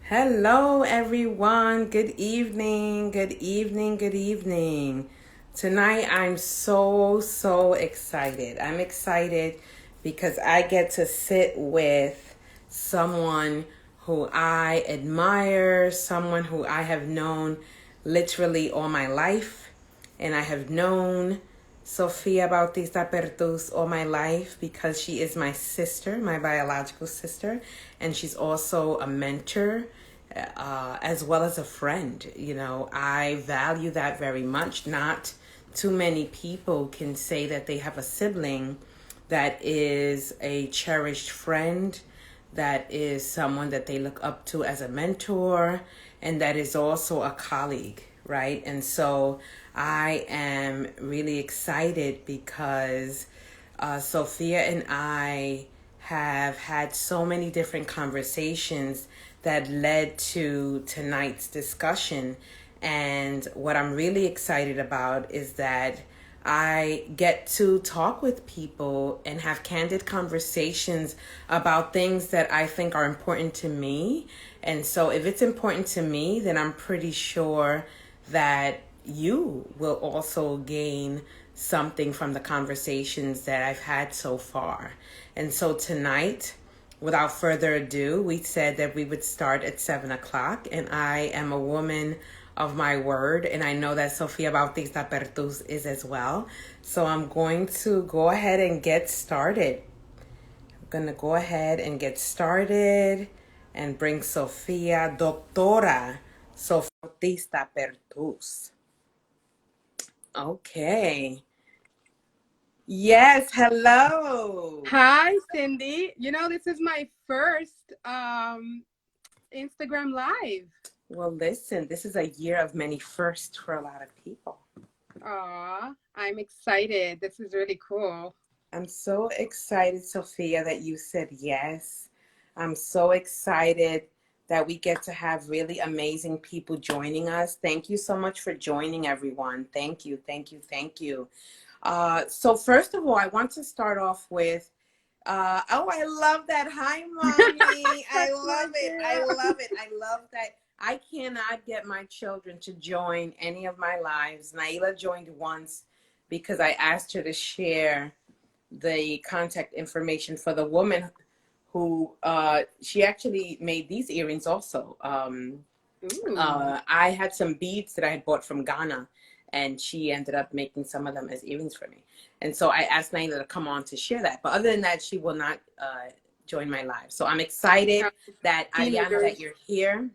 Hello, everyone. Good evening. Good evening. Good evening. Tonight, I'm so excited. I'm excited because I get to sit with someone who I admire, someone who I have known literally all my life. And I have known Sofia Bautista-Thomas all my life because she is my sister, my biological sister, and she's also a mentor as well as a friend. You know, I value that very much. Not too many people can say that they have a sibling that is a cherished friend, that is someone that they look up to as a mentor, and that is also a colleague, right? And so I am really excited because Sophia and I have had so many different conversations that led to tonight's discussion. And what I'm really excited about is that I get to talk with people and have candid conversations about things that I think are important to me. And so if it's important to me, then I'm pretty sure that you will also gain something from the conversations that I've had so far. And so tonight, without further ado, we said that we would start at 7 o'clock, and I am a woman of my word, and I know that Sofia Bautista-Thomas is as well. So I'm going to go ahead and get started. I'm going to go ahead and get started and bring Sofia, Doctora Sofia Bautista-Thomas. Okay. Yes, hello. Hi, Cindy. This is my first Instagram Live. Well, listen, this is a year of many firsts for a lot of people. Aw, I'm excited. This is really cool. I'm so excited, Sophia, that you said yes. I'm so excited that we get to have really amazing people joining us. Thank you so much for joining, everyone. Thank you, thank you, thank you. So first of all, I want to start off with, I love that. Hi, mommy. I That's my love it. I girl. love it. I love that. I cannot get my children to join any of my lives. Naila joined once because I asked her to share the contact information for the woman who she actually made these earrings also. Ooh. I had some beads that I had bought from Ghana, and she ended up making some of them as earrings for me. And so I asked Naila to come on to share that. But other than that, she will not join my live. So I'm excited that, Ariana, that you're here.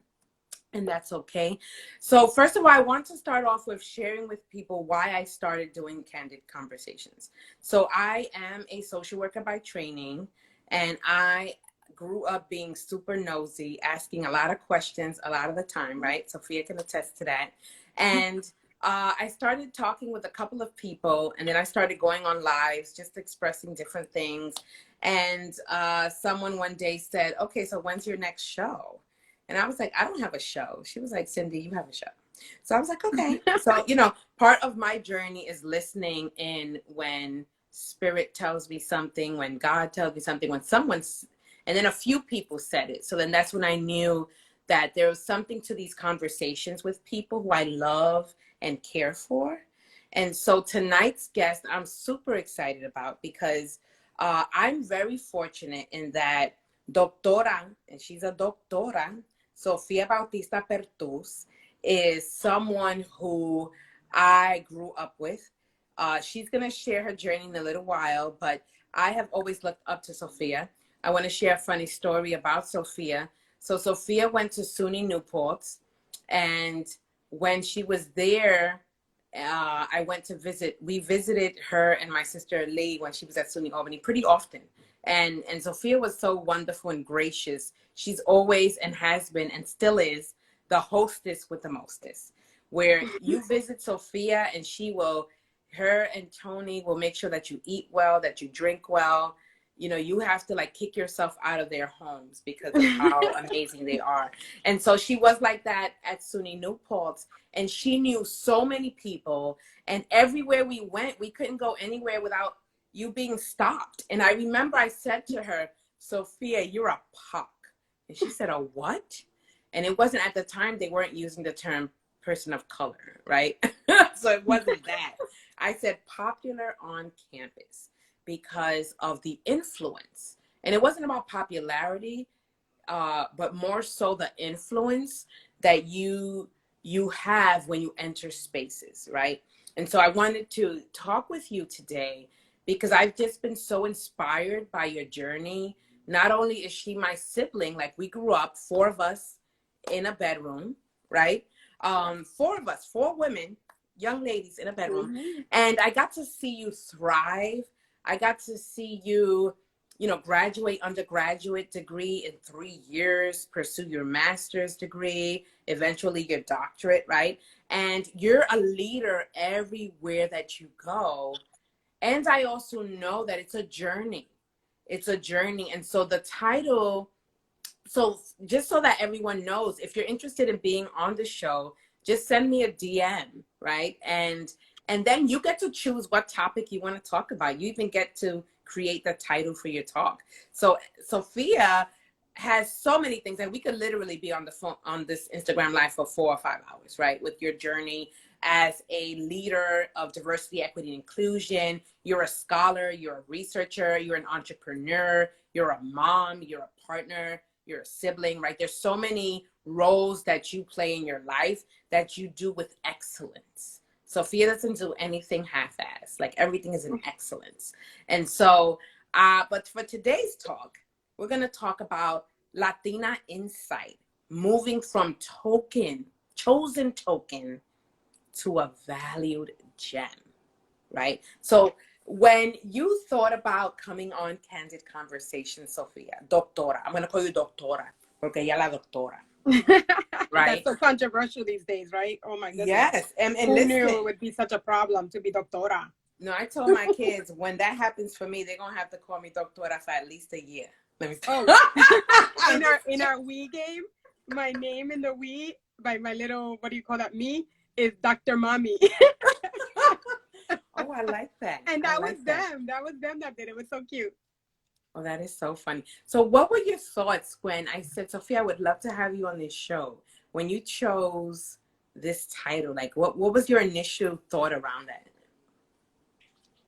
And that's okay. So first of all, I want to start off with sharing with people why I started doing Candid Conversations. So I am a social worker by training, and I grew up being super nosy, asking a lot of questions a lot of the time, right? Sophia can attest to that. And I started talking with a couple of people, and then I started going on lives, just expressing different things. And someone one day said, okay, so when's your next show? And I was like, I don't have a show. She was like, Cindy, you have a show. So I was like, okay. So, part of my journey is listening in when spirit tells me something, when God tells me something, when someone's, and then a few people said it. So then that's when I knew that there was something to these conversations with people who I love and care for. And so tonight's guest, I'm super excited about because I'm very fortunate in that Doctora, and she's a doctora, Sofia Bautista-Thomas, is someone who I grew up with. She's going to share her journey in a little while, but I have always looked up to Sophia. I want to share a funny story about Sophia. So Sophia went to SUNY Newport, and when she was there, I went to visit. We visited her and my sister Lee when she was at SUNY Albany pretty often. And Sophia was so wonderful and gracious. She's always and has been and still is the hostess with the mostest. Where you visit Sophia and her and Tony will make sure that you eat well, that you drink well. You have to like kick yourself out of their homes because of how amazing they are. And so she was like that at SUNY Newport, and she knew so many people. And everywhere we went, we couldn't go anywhere without you being stopped. And I remember I said to her, Sophia, you're a puck. And she said, a what? And it wasn't at the time, they weren't using the term person of color, right? So it wasn't that. I said popular on campus because of the influence. And it wasn't about popularity, but more so the influence that you have when you enter spaces, right? And so I wanted to talk with you today because I've just been so inspired by your journey. Not only is she my sibling, like we grew up, four of us in a bedroom, right? Four of us, four women, young ladies in a bedroom. Mm-hmm. And I got to see you thrive. I got to see you, graduate undergraduate degree in 3 years, pursue your master's degree, eventually your doctorate, right? And you're a leader everywhere that you go. And I also know that it's a journey. It's a journey. And so the title, so just so that everyone knows, if you're interested in being on the show, just send me a DM, right? And then you get to choose what topic you want to talk about. You even get to create the title for your talk. So Sophia has so many things, and we could literally be on the phone on this Instagram live for 4 or 5 hours, right? With your journey as a leader of diversity, equity, and inclusion. You're a scholar, you're a researcher, you're an entrepreneur, you're a mom, you're a partner, you're a sibling, right? There's so many roles that you play in your life that you do with excellence. Sophia doesn't do anything half-assed. Like everything is in excellence. And so, but for today's talk, we're going to talk about Latina insight, moving from chosen token to a valued gem, right? So when you thought about coming on Candid Conversation, Sophia, doctora, I'm going to call you doctora, porque ella la doctora. Right? That's so controversial these days, right? Oh my goodness. Yes. And Who listen, knew it would be such a problem to be doctora? No, I told my kids when that happens for me, they're going to have to call me doctora for at least a year. Let me In our Wii game, my name in the Wii, by my little, what do you call that, me, is Dr. Mommy. Oh, I like that. And that was them. That was them that did it. It was so cute. Oh, that is so funny. So what were your thoughts when I said, Sophia, I would love to have you on this show? When you chose this title, like what was your initial thought around that?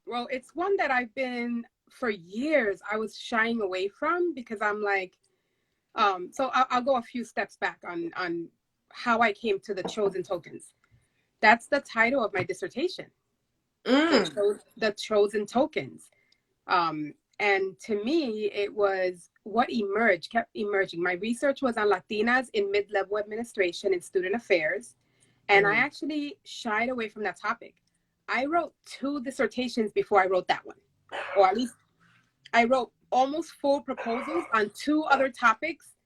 Well, it's one that I've been, for years, I was shying away from because I'm like, so I'll go a few steps back on how I came to the chosen tokens. That's the title of my dissertation. The chosen tokens. And to me, it was what kept emerging. My research was on Latinas in mid-level administration and student affairs. And I actually shied away from that topic. I wrote 2 dissertations before I wrote that one. Or at least I wrote almost full proposals on 2 other topics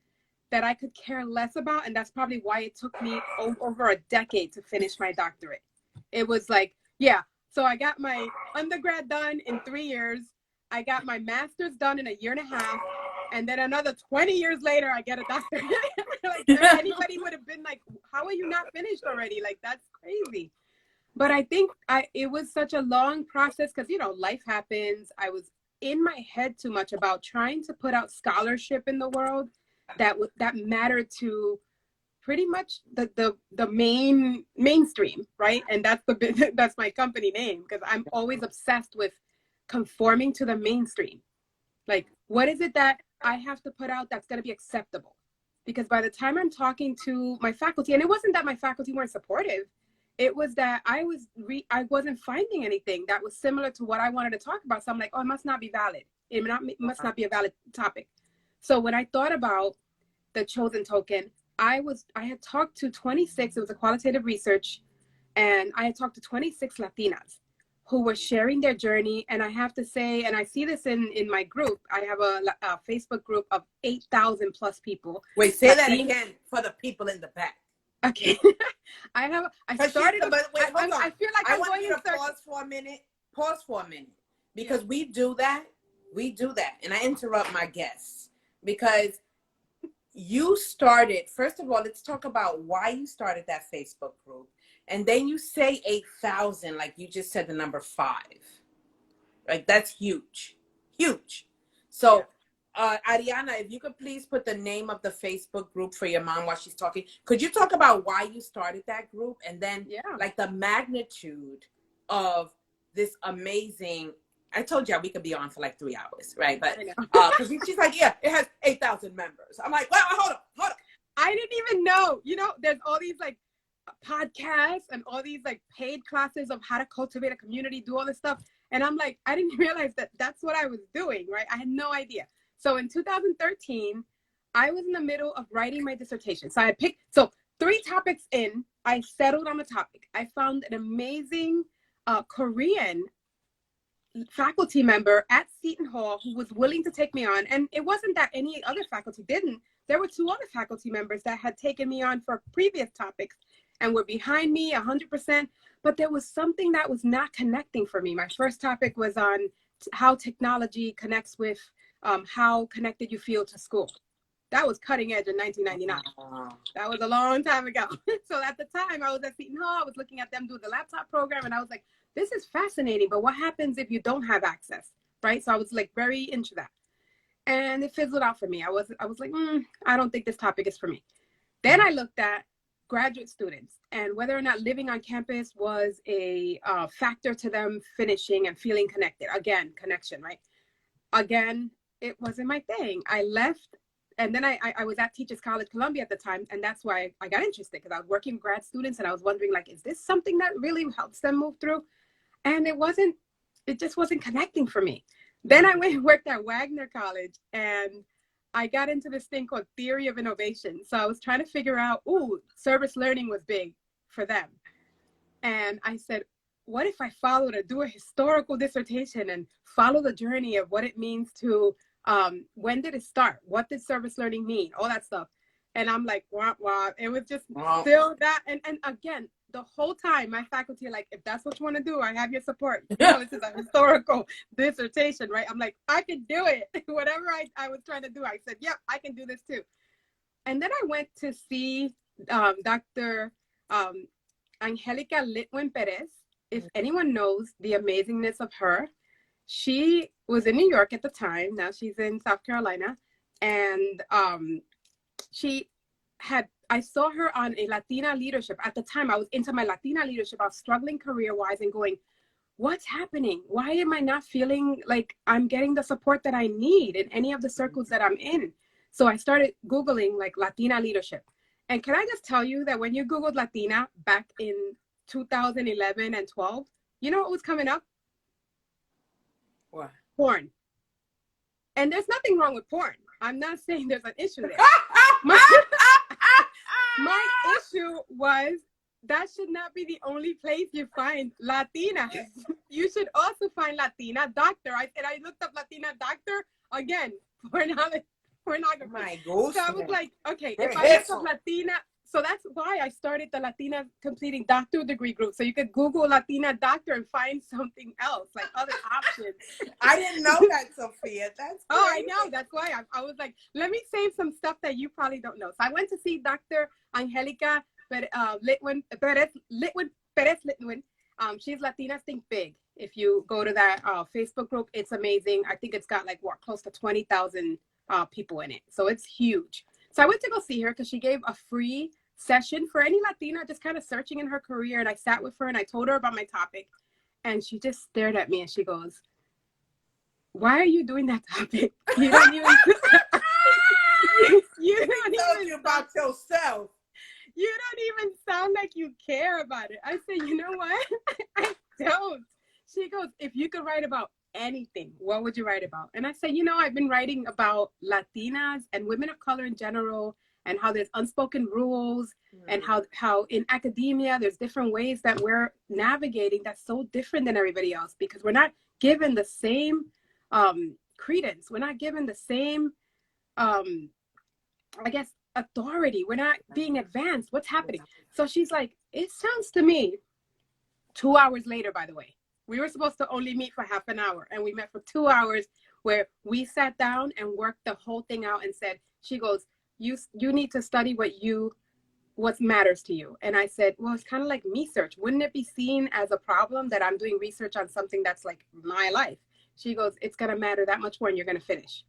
that I could care less about. And that's probably why it took me over a decade to finish my doctorate. It was like, yeah. So I got my undergrad done in 3 years. I got my master's done in a year and a half. And then another 20 years later, I get a doctorate. Like anybody would have been like, how are you not finished already? Like, that's crazy. But I think it was such a long process because, life happens. I was in my head too much about trying to put out scholarship in the world that mattered to pretty much the mainstream, right? And that's my company name, because I'm always obsessed with conforming to the mainstream. Like, what is it that I have to put out that's going to be acceptable? Because by the time I'm talking to my faculty, and it wasn't that my faculty weren't supportive, it was that I wasn't finding anything that was similar to what I wanted to talk about. So I'm like, oh, it must not be valid. It must not be a valid topic. So when I thought about the chosen token, I had talked to 26, it was a qualitative research, and I had talked to 26 Latinas who were sharing their journey. And I have to say, and I see this in my group, I have a Facebook group of 8,000 plus people. Wait, say that again for the people in the back. Okay. I started, but wait, hold on. I feel like I want you to pause for a minute, because we do that, and I interrupt my guests because you started, first of all, let's talk about why you started that Facebook group. And then you say 8,000, like you just said the number 5. Like, that's huge. Huge. So Ariana, if you could please put the name of the Facebook group for your mom while she's talking. Could you talk about why you started that group and then like the magnitude of this amazing, I told you we could be on for like 3 hours, right? But because she's like, yeah, it has 8,000 members. I'm like, well, hold up. I didn't even know, there's all these like podcasts and all these like paid classes of how to cultivate a community, do all this stuff. And I'm like, I didn't realize that that's what I was doing, right? I had no idea. So in 2013, I was in the middle of writing my dissertation. So I had picked, 3 topics in, I settled on the topic. I found an amazing Korean faculty member at Seton Hall who was willing to take me on. And it wasn't that any other faculty didn't. There were 2 other faculty members that had taken me on for previous topics and were behind me 100%. But there was something that was not connecting for me. My first topic was on how technology connects with how connected you feel to school. That was cutting edge in 1999. That was a long time ago. So at the time I was at Seton Hall, I was looking at them do the laptop program and I was like, this is fascinating, but what happens if you don't have access, right? So I was like very into that. And it fizzled out for me. I was like, I don't think this topic is for me. Then I looked at graduate students and whether or not living on campus was a factor to them finishing and feeling connected. Again, connection, right? Again, it wasn't my thing. I left, and then I was at Teachers College Columbia at the time, and that's why I got interested because I was working with grad students and I was wondering, like, is this something that really helps them move through? And it just wasn't connecting for me. Then I went and worked at Wagner College and I got into this thing called theory of innovation. So I was trying to figure out, service learning was big for them. And I said, what if I do a historical dissertation and follow the journey of what it means to, when did it start? What did service learning mean? All that stuff. And I'm like, wah. It was just still that. And again, the whole time my faculty are like, if that's what you want to do, I have your support. This is a historical dissertation, right? I'm like, I can do it. Whatever I was trying to do, I said, yep, I can do this too. And then I went to see Dr. Angelica Litwin Perez. If anyone knows the amazingness of her, she was in New York at the time. Now she's in South Carolina. And I saw her on a Latina leadership. At the time, I was into my Latina leadership. I was struggling career-wise and going, what's happening? Why am I not feeling like I'm getting the support that I need in any of the circles that I'm in? So I started Googling like Latina leadership. And can I just tell you that when you Googled Latina back in 2011 and 12, you know what was coming up? What? Porn. And there's nothing wrong with porn. I'm not saying there's an issue there. My issue was that should not be the only place you find Latina. You should also find Latina doctor. I looked up Latina doctor, again, pornography. My gosh. So I was like, okay, if I look up Latina, so that's why I started the Latina completing doctoral degree group. So you could Google Latina doctor and find something else, like other options. I didn't know that, Sophia. That's crazy. Oh, I know. That's why I was like, let me save some stuff that you probably don't know. So I went to see Dr. Angelica Litwin Perez. She's Latinas Think Big. If you go to that Facebook group, it's amazing. I think it's got like close to 20,000 people in it. So it's huge. So I went to go see her because she gave a free session for any Latina just kind of searching in her career. And I sat with her and I told her about my topic. And she just stared at me and she goes, why are you doing that topic? You don't even you don't even about yourself. You don't even sound like you care about it. I said, you know what? I don't. She goes, if you could write about anything, what would you write about? And I said, I've been writing about Latinas and women of color in general and how there's unspoken rules and how in academia there's different ways that we're navigating that's so different than everybody else because we're not given the same credence. We're not given the same, authority. We're not being advanced. What's happening? So she's like, it sounds to me, 2 hours later, by the way, we were supposed to only meet for half an hour and we met for 2 hours where we sat down and worked the whole thing out and said, she goes, you need to study what matters to you. And I said, well, it's kind of like me search. Wouldn't it be seen as a problem that I'm doing research on something that's like my life? She goes, it's going to matter that much more and you're going to finish.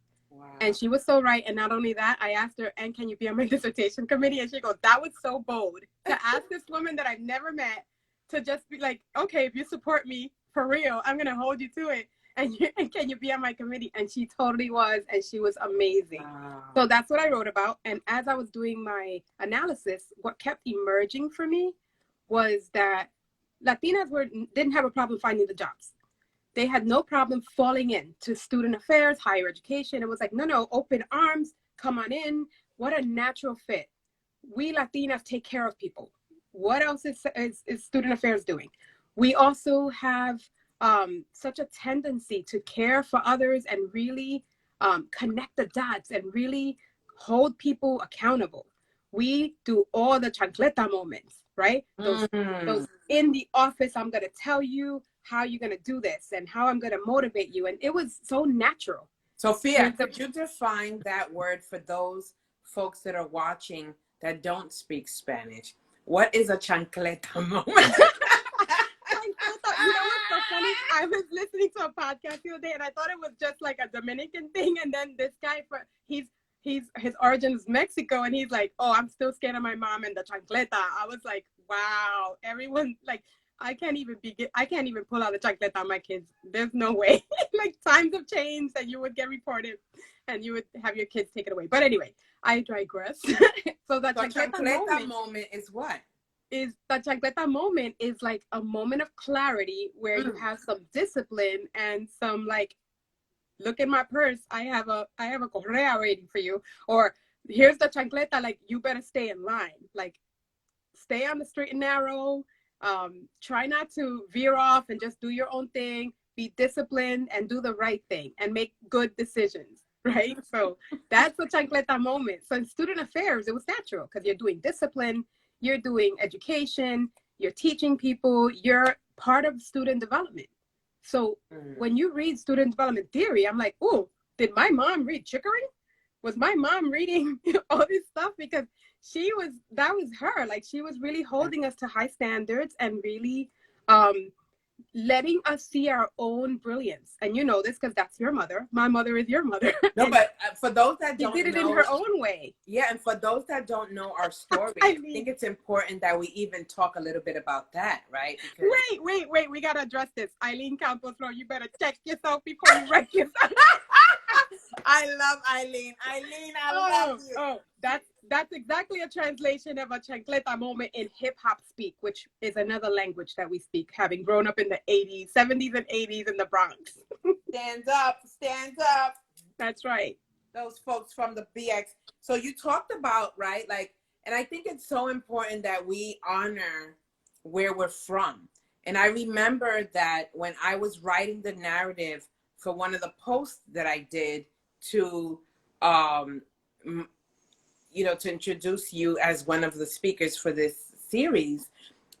And she was so right. And not only that, I asked her, and can you be on my dissertation committee? And she goes, that was so bold to ask this woman that I've never met to just be like, okay, if you support me for real, I'm going to hold you to it. And can you be on my committee? And she totally was. And she was amazing. Wow. So that's what I wrote about. And as I was doing my analysis, what kept emerging for me was that Latinas didn't have a problem finding the jobs. They had no problem falling in to student affairs, higher education. It was like, no, open arms, come on in. What a natural fit. We Latinas take care of people. What else is student affairs doing? We also have such a tendency to care for others and really connect the dots and really hold people accountable. We do all the chancleta moments, right? Those in the office, I'm going to tell you how you're going to do this and how I'm going to motivate you. And it was so natural. Sophia, could you define that word for those folks that are watching that don't speak Spanish? What is a chancleta moment? You know what's so funny? I was listening to a podcast the other day and I thought it was just like a Dominican thing. And then this guy, his origin is Mexico. And he's like, oh, I'm still scared of my mom and the chancleta. I was like, wow, everyone, like, I can't even pull out a chancleta on my kids. There's no way. Like, times have changed and you would get reported and you would have your kids taken away. But anyway, I digress. So the chancleta moment is what? The chancleta moment is like a moment of clarity where you have some discipline and some like, look in my purse, I have a correa waiting for you. Or here's the chancleta, like, you better stay in line. Like, stay on the straight and narrow. Try not to veer off and just do your own thing. Be disciplined and do the right thing and make good decisions, right? So that's the chancleta moment. So in student affairs, it was natural because you're doing discipline, you're doing education, you're teaching people, you're part of student development. So when you read student development theory, I'm like, oh, did my mom read Chickering? Was my mom reading all this stuff? Because that was her. Like, she was really holding us to high standards and really letting us see our own brilliance. And you know this because that's your mother. My mother is your mother. No, but for those that don't know. She did it in her own way. Yeah, and for those that don't know our story, I think it's important that we even talk a little bit about that, right? Because... Wait. We got to address this. Eileen Campos, you better check yourself before you wreck yourself. I love Eileen. Eileen, I love you. Oh, that's exactly a translation of a chancleta moment in hip hop speak, which is another language that we speak, having grown up in the 80s, 70s and 80s in the Bronx. Stand up. That's right. Those folks from the BX. So you talked about, right, like, and I think it's so important that we honor where we're from. And I remember that when I was writing the narrative for one of the posts that I did to, to introduce you as one of the speakers for this series,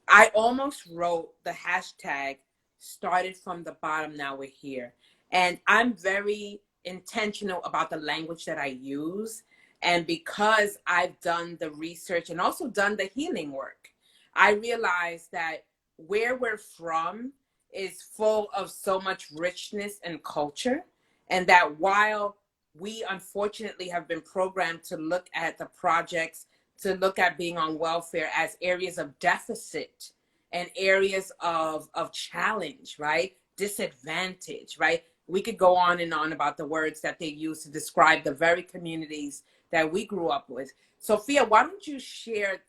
I almost wrote the hashtag started from the bottom, now we're here. And I'm very intentional about the language that I use. And because I've done the research and also done the healing work, I realized that where we're from is full of so much richness and culture. And that while we unfortunately have been programmed to look at the projects, to look at being on welfare as areas of deficit and areas of challenge, right? Disadvantage, right? We could go on and on about the words that they use to describe the very communities that we grew up with. Sophia, why don't you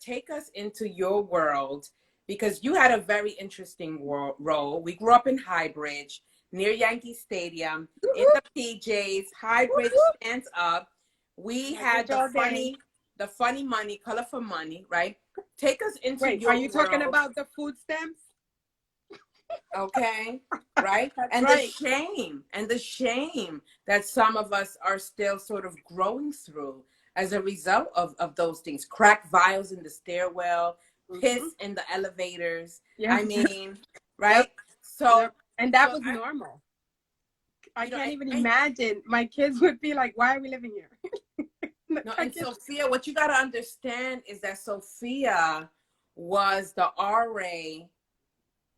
take us into your world, because you had a very interesting role. We grew up in Highbridge, near Yankee Stadium, in the PJs. Highbridge stands up. We had the funny money, colorful money, right? Take us into your world. Are you talking about the food stamps? Okay, right? And right. The shame that some of us are still sort of growing through as a result of those things. Cracked vials in the stairwell, piss in the elevators. Yeah. I mean, right? Yep. So, yep. And that was normal. I can't even imagine. My kids would be like, why are we living here? No, and Sophia, what you got to understand is that Sophia was the RA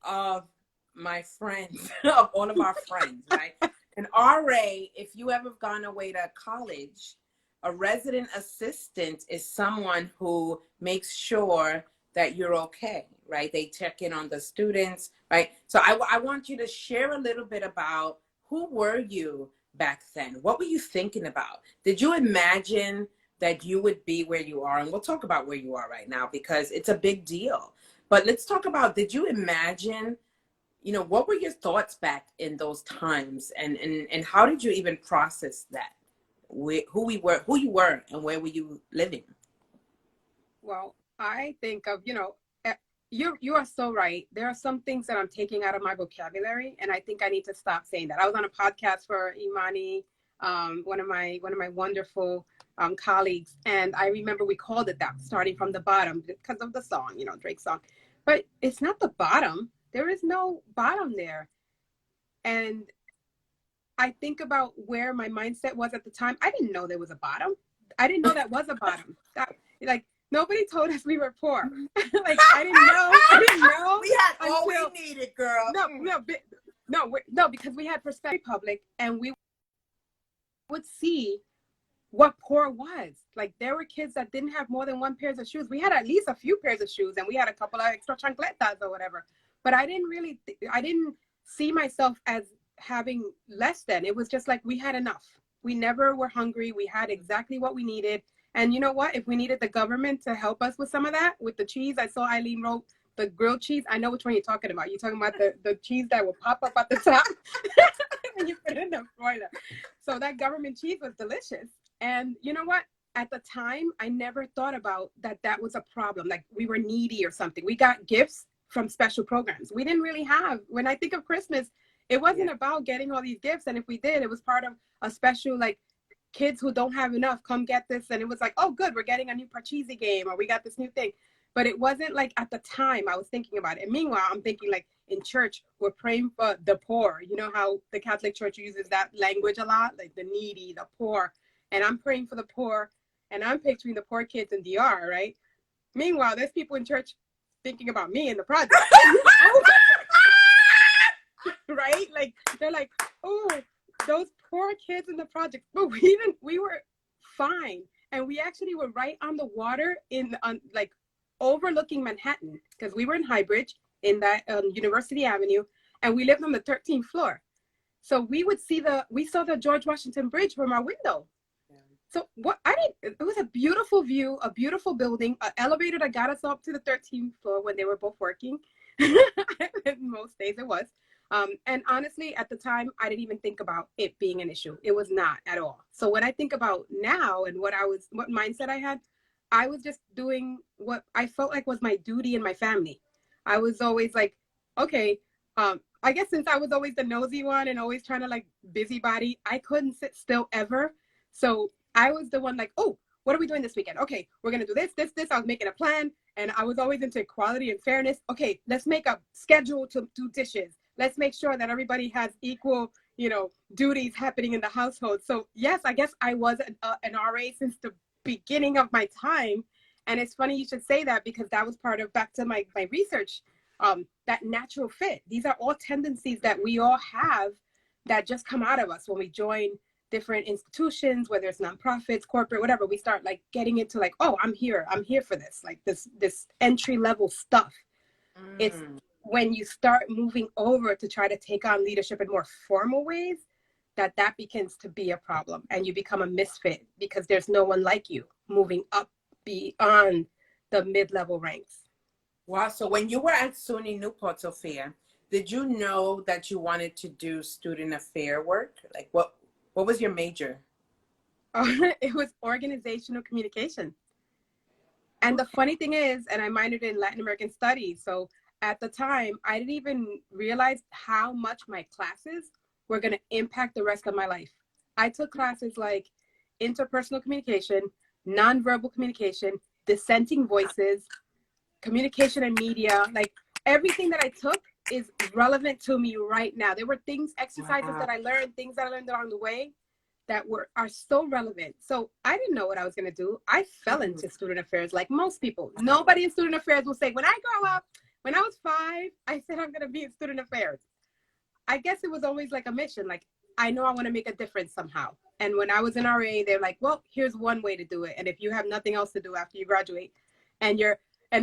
of my friends, of all of our friends, right? An RA, if you ever gone away to college, a resident assistant is someone who makes sure that you're okay, right? They check in on the students, right? So I want you to share a little bit about who were you back then? What were you thinking about? Did you imagine that you would be where you are? And we'll talk about where you are right now because it's a big deal. But let's talk about, did you imagine, you know, what were your thoughts back in those times? And how did you even process that? Who you were, and where were you living? Well, I think of, you are so right. There are some things that I'm taking out of my vocabulary, and I think I need to stop saying that. I was on a podcast for Imani, one of my wonderful colleagues, and I remember we called it that, starting from the bottom, because of the song, Drake's song. But it's not the bottom. There is no bottom there. And I think about where my mindset was at the time. I didn't know there was a bottom. I didn't know that was a bottom. Nobody told us we were poor. I didn't know. We had all we needed, girl. No, because we had perspective public, and we would see what poor was. Like, there were kids that didn't have more than one pair of shoes. We had at least a few pairs of shoes, and we had a couple of extra chancletas or whatever. But I didn't see myself as having less than. It was just like we had enough. We never were hungry. We had exactly what we needed. And you know what? If we needed the government to help us with some of that, with the cheese, I saw Eileen wrote the grilled cheese. I know which one you're talking about. You're talking about the cheese that will pop up at the top when you put it in the broiler. So that government cheese was delicious. And you know what? At the time, I never thought about that was a problem. Like we were needy or something. We got gifts from special programs. We didn't really have, when I think of Christmas, it wasn't about getting all these gifts. And if we did, it was part of a special, like, kids who don't have enough, come get this. And it was like, oh, good, we're getting a new Parcheesi game, or we got this new thing. But it wasn't like at the time I was thinking about it. And meanwhile, I'm thinking like in church, we're praying for the poor. You know how the Catholic Church uses that language a lot, like the needy, the poor. And I'm praying for the poor, and I'm picturing the poor kids in DR, right? Meanwhile, there's people in church thinking about me in the project. Right? Like, they're like, oh, those poor kids in the project. But we were fine. And we actually were right on the water like overlooking Manhattan, because we were in Highbridge in that University Avenue, and we lived on the 13th floor. So we saw the George Washington Bridge from our window. Yeah. So it was a beautiful view, a beautiful building, an elevator that got us up to the 13th floor when they were both working. Most days it was. And honestly, at the time, I didn't even think about it being an issue. It was not at all. So when I think about now and what mindset I had, I was just doing what I felt like was my duty in my family. I was always like, okay, I guess since I was always the nosy one and always trying to like busybody, I couldn't sit still ever. So I was the one like, oh, what are we doing this weekend? Okay, we're going to do this. I was making a plan, and I was always into equality and fairness. Okay, let's make a schedule to do dishes. Let's make sure that everybody has equal, duties happening in the household. So yes, I guess I was an RA since the beginning of my time. And it's funny you should say that, because that was part of, back to my research, that natural fit. These are all tendencies that we all have that just come out of us when we join different institutions, whether it's nonprofits, corporate, whatever. We start like getting into like, oh, I'm here for this, like this entry level stuff. It's when you start moving over to try to take on leadership in more formal ways that begins to be a problem, and you become a misfit because there's no one like you moving up beyond the mid-level ranks. Wow. So when you were at SUNY Newport, Sophia, did you know that you wanted to do student affair work? Like what was your major? It was organizational communication. And the funny thing is, and I minored in Latin American studies. So at the time, I didn't even realize how much my classes were going to impact the rest of my life. I took classes like interpersonal communication, nonverbal communication, dissenting voices, communication and media. Like everything that I took is relevant to me right now. There were exercises that I learned, things that I learned along the way that are so relevant. So I didn't know what I was going to do. I fell into student affairs like most people. Nobody in student affairs will say, when I grow up, when I was 5, I said I'm going to be in student affairs. I guess it was always like a mission. Like I know I want to make a difference somehow. And when I was in RA, they're like, well, here's one way to do it. And if you have nothing else to do after you graduate, and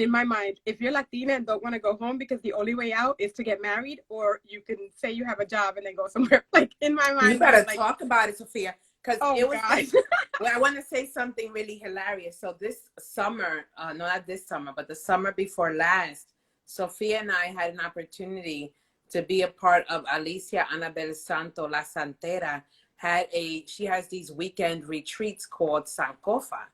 in my mind, if you're Latina and don't want to go home because the only way out is to get married, or you can say you have a job and then go somewhere. Like in my mind, you gotta talk about it, Sophia, because it was. Well, I want to say something really hilarious. So this summer, no, not this summer, but the summer before last, Sophia and I had an opportunity to be a part of Alicia Anabel Santo La Santera. She has these weekend retreats called Sankofa.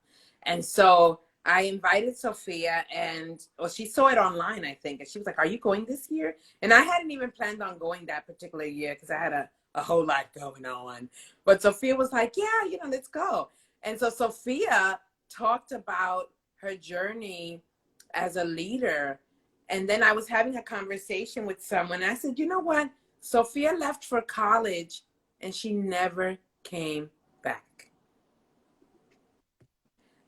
And so I invited Sophia, and she saw it online, I think. And she was like, are you going this year? And I hadn't even planned on going that particular year because I had a whole lot going on. But Sophia was like, yeah, let's go. And so Sophia talked about her journey as a leader. And then I was having a conversation with someone. I said, you know what? Sophia left for college and she never came back.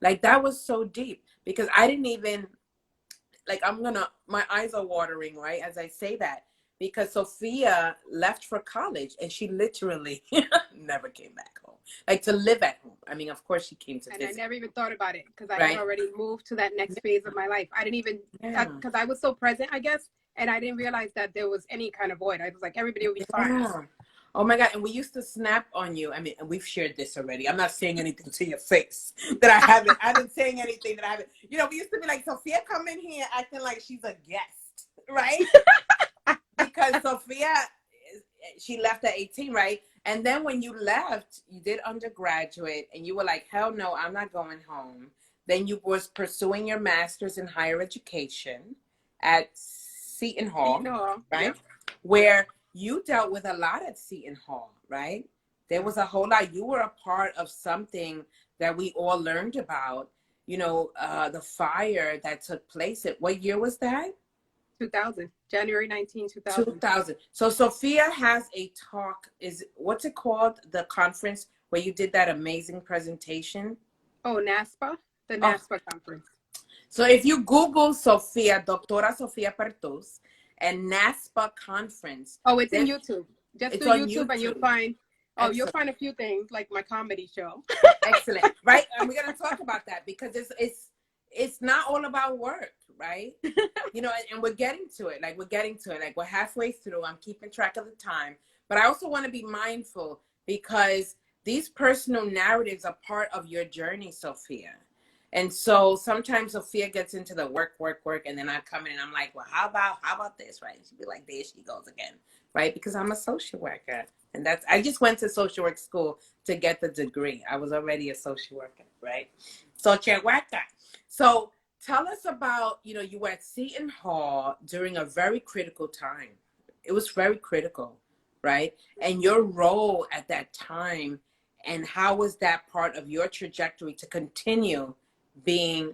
Like, that was so deep, because I didn't even, like, my eyes are watering, right, as I say that, because Sophia left for college and she literally never came back home, like to live at home. I mean, of course she came to visit. I never even thought about it because I had already moved to that next phase of my life. I didn't even, because I was so present, I guess, and I didn't realize that there was any kind of void. I was like, everybody will be fine. Oh my God. And we used to snap on you. I mean, we've shared this already. I'm not saying anything to your face that I haven't. I've been saying anything that I haven't. We used to be like, Sophia come in here acting like she's a guest, right? Because Sophia, she left at 18, right? And then when you left, you did undergraduate and you were like, hell no, I'm not going home. Then you was pursuing your master's in higher education at Seton Hall, right? Yep. Where you dealt with a lot at Seton Hall, right? There was a whole lot. You were a part of something that we all learned about, the fire that took place. What year was that? 2000, January 19, 2000. 2000. So Sophia has a talk. What's it called? The conference where you did that amazing presentation? Oh, NASPA, the NASPA conference. So if you Google Sophia, Doctora Sophia Pertus, and NASPA conference. Oh, it's in YouTube. Just do YouTube and you'll find, you'll find a few things like my comedy show. Excellent. Right. And we're going to talk about that because it's not all about work, right? And we're getting to it. Like we're halfway through. I'm keeping track of the time, but I also want to be mindful because these personal narratives are part of your journey, Sophia. And so sometimes Sophia gets into the work, and then I come in and I'm like, well, how about this, right? She'd be like, there she goes again, right? Because I'm a social worker. And I just went to social work school to get the degree. I was already a social worker, right? Social worker. So tell us about, you were at Seton Hall during a very critical time. It was very critical, right? And your role at that time, and how was that part of your trajectory to continue being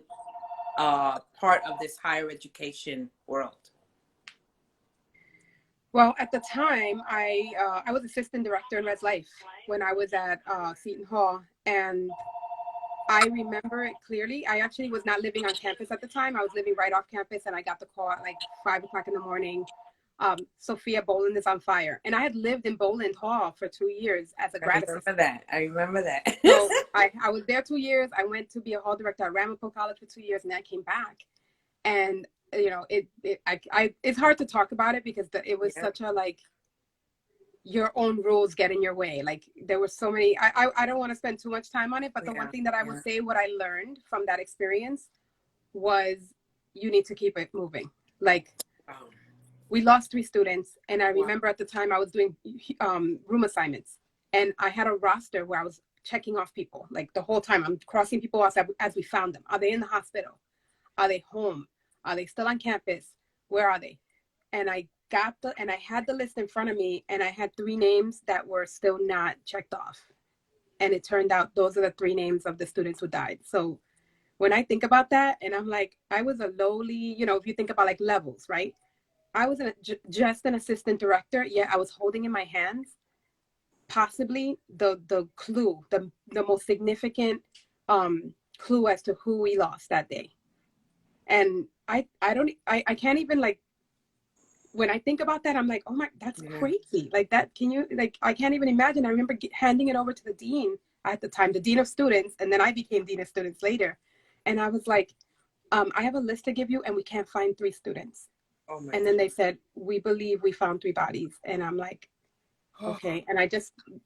part of this higher education world? Well, at the time, I was assistant director in Res Life when I was at Seton Hall, and I remember it clearly. I actually was not living on campus at the time. I was living right off campus, and I got the call at like 5 o'clock in the morning. Sophia, Boland is on fire. And I had lived in Boland Hall for 2 years as a grad assistant. I remember that. So I was there 2 years. I went to be a hall director at Ramapo College for 2 years, and then I came back. And, it's hard to talk about it because it was such a, like, your own rules get in your way. Like, there were so many, I don't want to spend too much time on it, but the one thing that I would say, what I learned from that experience was you need to keep it moving. Like, we lost 3 students, and I remember at the time I was doing room assignments, and I had a roster where I was checking off people. Like the whole time I'm crossing people off as we found them. Are they in the hospital? Are they home? Are they still on campus? Where are they? And I had the list in front of me, and I had 3 names that were still not checked off. And it turned out those are the 3 names of the students who died. So when I think about that, and I'm like, I was a lowly, if you think about like levels, right? I was just an assistant director, yet I was holding in my hands possibly the clue, the most significant clue as to who we lost that day. And I can't even like when I think about that, I'm like, oh my, that's Yeah. crazy. Like that, can you, like, I can't even imagine. I remember handing it over to the dean at the time, the dean of students, and then I became dean of students later. And I was like, I have a list to give you, and we can't find 3 students. Oh my And God. then they said, we believe we found 3 bodies. And I'm like, okay. And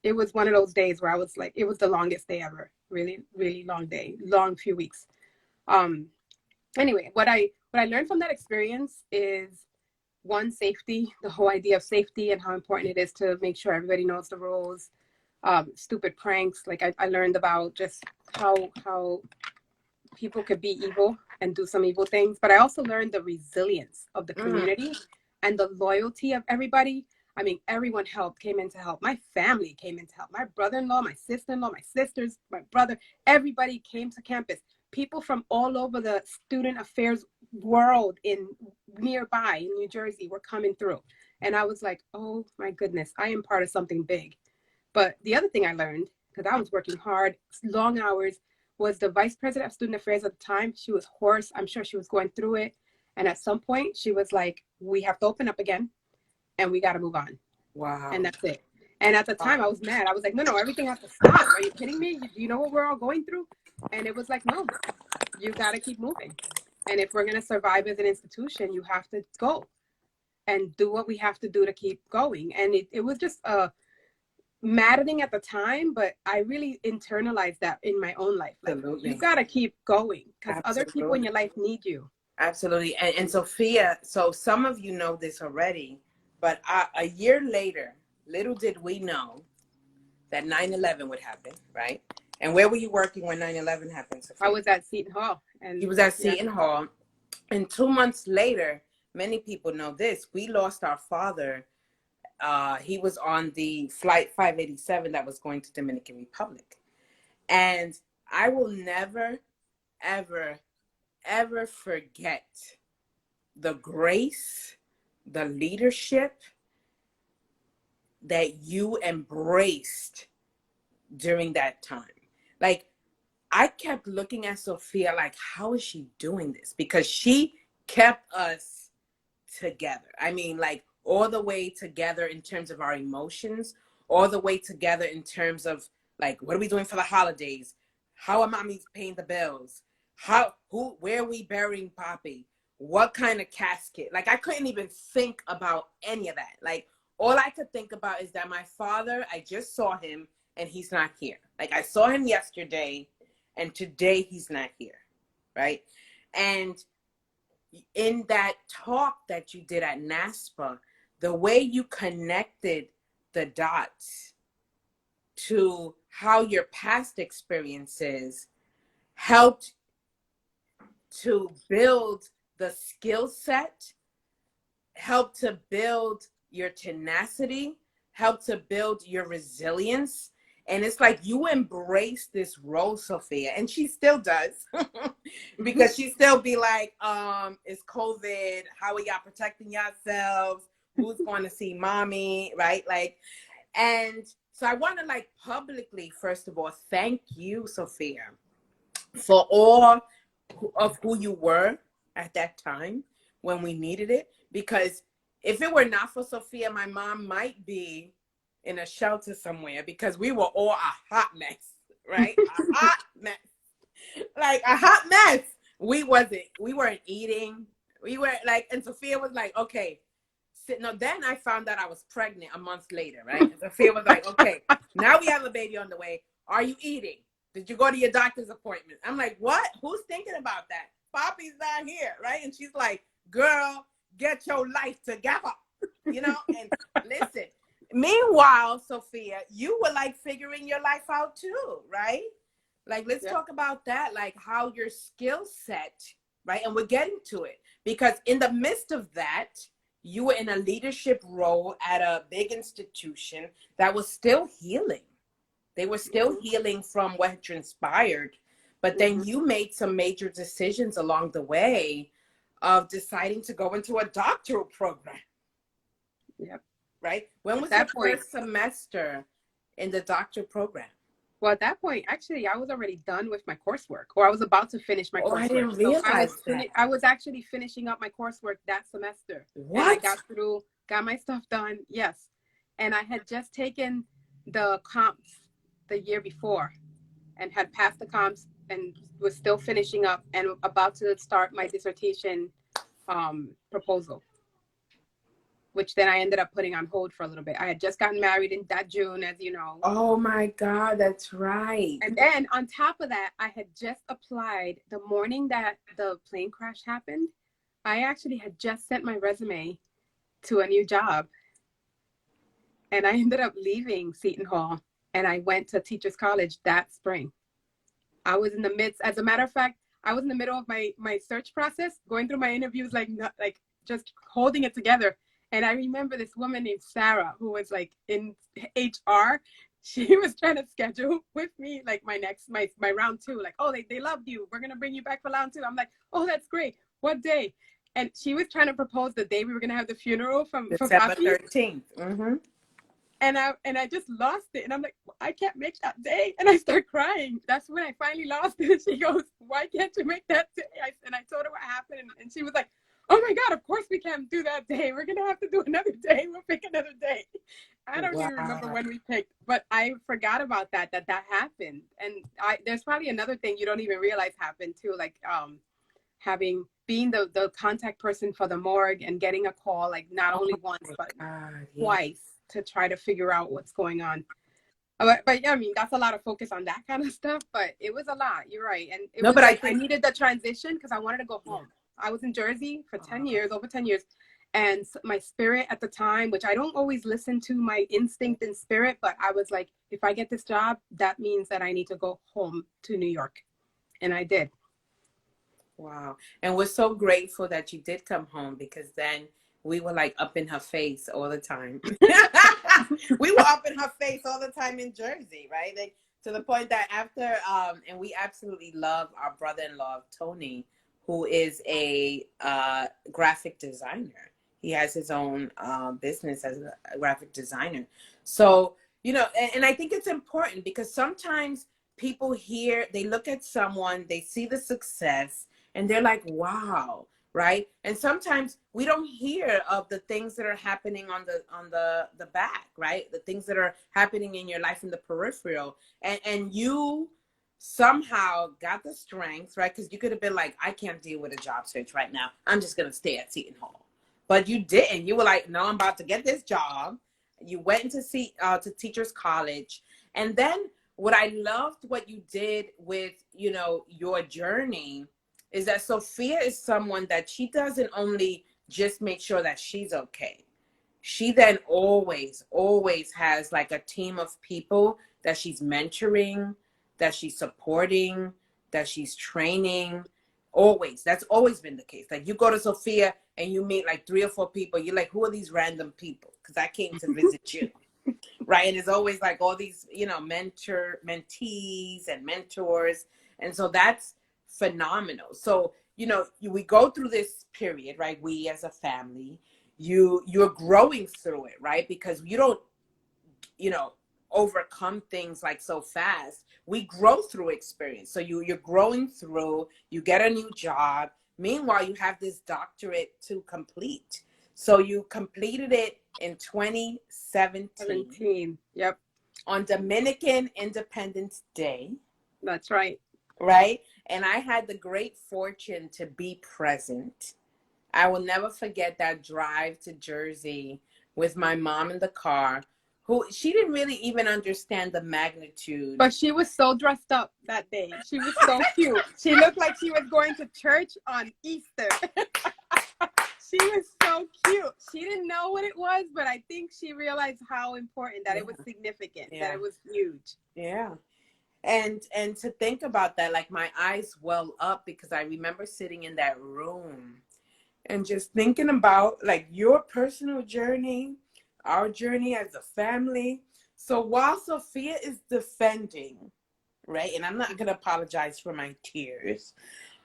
it was one of those days where I was like, it was the longest day ever. Really, really long day, long few weeks. Anyway, what I learned from that experience is, one, safety, the whole idea of safety and how important it is to make sure everybody knows the rules. Stupid pranks. Like I learned about just how people could be evil and do some evil things. But I also learned the resilience of the community and the loyalty of everybody. I mean, everyone came in to help. My family came in to help. My brother-in-law, my sister-in-law, my sisters, my brother, everybody came to campus. People from all over the student affairs world in nearby in New Jersey were coming through. And I was like, oh my goodness, I am part of something big. But the other thing I learned, because I was working hard, long hours, was the vice president of student affairs at the time. She was hoarse. I'm sure she was going through it. And at some point, she was like, we have to open up again and we got to move on. Wow. And that's it. And at the time, I was mad. I was like, no, everything has to stop. Are you kidding me? Do you know what we're all going through? And it was like, no, you got to keep moving. And if we're going to survive as an institution, you have to go and do what we have to do to keep going. And it was just maddening at the time, but I really internalized that in my own life. Like, Absolutely. you got to keep going because other people in your life need you. Absolutely. And Sophia, so some of you know this already, but a year later, little did we know that 9/11 would happen, right? And where were you working when 9/11 happened, Sophia? I was at Seton Hall. And he was at Seton Hall. And 2 months later, many people know this, we lost our father. He was on the flight 587 that was going to Dominican Republic. And I will never, ever, ever forget the grace, the leadership that you embraced during that time. Like, I kept looking at Sophia like, how is she doing this? Because she kept us together. I mean, like, all the way together in terms of our emotions, all the way together in terms of, like, what are we doing for the holidays? How are mommies paying the bills? Where are we burying Poppy? What kind of casket? Like, I couldn't even think about any of that. Like, all I could think about is that my father, I just saw him and he's not here. Like, I saw him yesterday and today he's not here, right? And in that talk that you did at NASPA, the way you connected the dots to how your past experiences helped to build the skill set, helped to build your tenacity, helped to build your resilience. And it's like you embrace this role, Sophia, and she still does, because she still be like, it's COVID. How are y'all protecting yourselves? Who's going to see mommy, right? Like, and so I want to, like, publicly, first of all, thank you, Sophia, for all of who you were at that time when we needed it. Because if it were not for Sophia, my mom might be in a shelter somewhere, because we were all a hot mess, right? A hot mess. Like, a hot mess. We weren't eating. We were like, and Sophia was like, okay. No, then I found out I was pregnant a month later, right? And Sophia was like, okay, now we have a baby on the way. Are you eating? Did you go to your doctor's appointment? I'm like, what? Who's thinking about that? Poppy's not here, right? And she's like, girl, get your life together, you know? And listen, meanwhile, Sophia, you were like figuring your life out too, right? Like, let's talk about that, like how your skill set, right? And we're getting to it, because in the midst of that, you were in a leadership role at a big institution that was still healing. They were still healing from what had transpired. But then you made some major decisions along the way of deciding to go into a doctoral program. Yep. Right? When was your first semester in the doctoral program? Well, at that point, actually, I was already done with my coursework, or I was about to finish my Oh, I coursework. didn't So realize that. I was actually finishing up my coursework that semester, and I What? got through, got my stuff done. Yes, and I had just taken the comps the year before, and had passed the comps, and was still finishing up, and about to start my dissertation proposal, which then I ended up putting on hold for a little bit. I had just gotten married in that June, as you know. Oh my God, that's right. And then on top of that, I had just applied the morning that the plane crash happened. I actually had just sent my resume to a new job. And I ended up leaving Seton Hall, and I went to Teachers College that spring. I was in the midst, as a matter of fact, I was in the middle of my search process, going through my interviews, like just holding it together. And I remember this woman named Sarah, who was like in HR. She was trying to schedule with me like my round two. Like, oh, they loved you. We're gonna bring you back for round two. I'm like, oh, that's great. What day? And she was trying to propose the day we were gonna have the funeral for December Papi. 13th. Mm-hmm. And I just lost it. And I'm like, I can't make that day. And I start crying. That's when I finally lost it. And she goes, why can't you make that day? And I told her what happened. And she was like, oh my God, of course we can't do that day. We're going to have to do another day. We'll pick another day. I don't even remember when we picked, but I forgot about that happened. And there's probably another thing you don't even realize happened too. Like, being the contact person for the morgue and getting a call, like not only once, but twice, to try to figure out what's going on. But yeah, I mean, that's a lot of focus on that kind of stuff, but it was a lot. You're right. And it was but like I needed the transition because I wanted to go home. I was in Jersey for 10 years, over 10 years. And my spirit at the time, which I don't always listen to my instinct and spirit, but I was like, if I get this job, that means that I need to go home to New York. And I did. Wow. And we're so grateful that you did come home, because then we were like up in her face all the time. We were up in her face all the time in Jersey, right? Like, to the point that after, and we absolutely love our brother-in-law, Tony, who is a graphic designer. He has his own business as a graphic designer. So, you know, and I think it's important because sometimes people hear, they look at someone, they see the success, and they're like, wow, right? And sometimes we don't hear of the things that are happening on the back, right? The things that are happening in your life in the peripheral. And you somehow got the strength, right? Because you could have been like, I can't deal with a job search right now. I'm just going to stay at Seton Hall. But you didn't. You were like, no, I'm about to get this job. You went into to Teachers College. And then what I loved what you did with, you know, your journey is that Sophia is someone that she doesn't only just make sure that she's okay. She then always has like a team of people that she's mentoring, that she's supporting, that she's training. Always. That's always been the case. Like, you go to Sophia and you meet like 3 or 4 people. You're like, who are these random people? Because I came to visit you. Right. And it's always like all these, you know, mentees and mentors. And so that's phenomenal. So, you know, we go through this period, right? We as a family, you're growing through it, right? Because you don't, you know, overcome things like so fast. We grow through experience. So you're growing through, you get a new job. Meanwhile, you have this doctorate to complete. So you completed it in 2017. Yep. On Dominican Independence Day. That's right. Right? And I had the great fortune to be present. I will never forget that drive to Jersey with my mom in the car, who she didn't really even understand the magnitude. But she was so dressed up that day. She was so cute. She looked like she was going to church on Easter. She was so cute. She didn't know what it was, but I think she realized how important, that it was significant, that it was huge. Yeah. And to think about that, like my eyes well up, because I remember sitting in that room and just thinking about like your personal journey, our journey as a family. So while Sophia is defending, right, and I'm not going to apologize for my tears,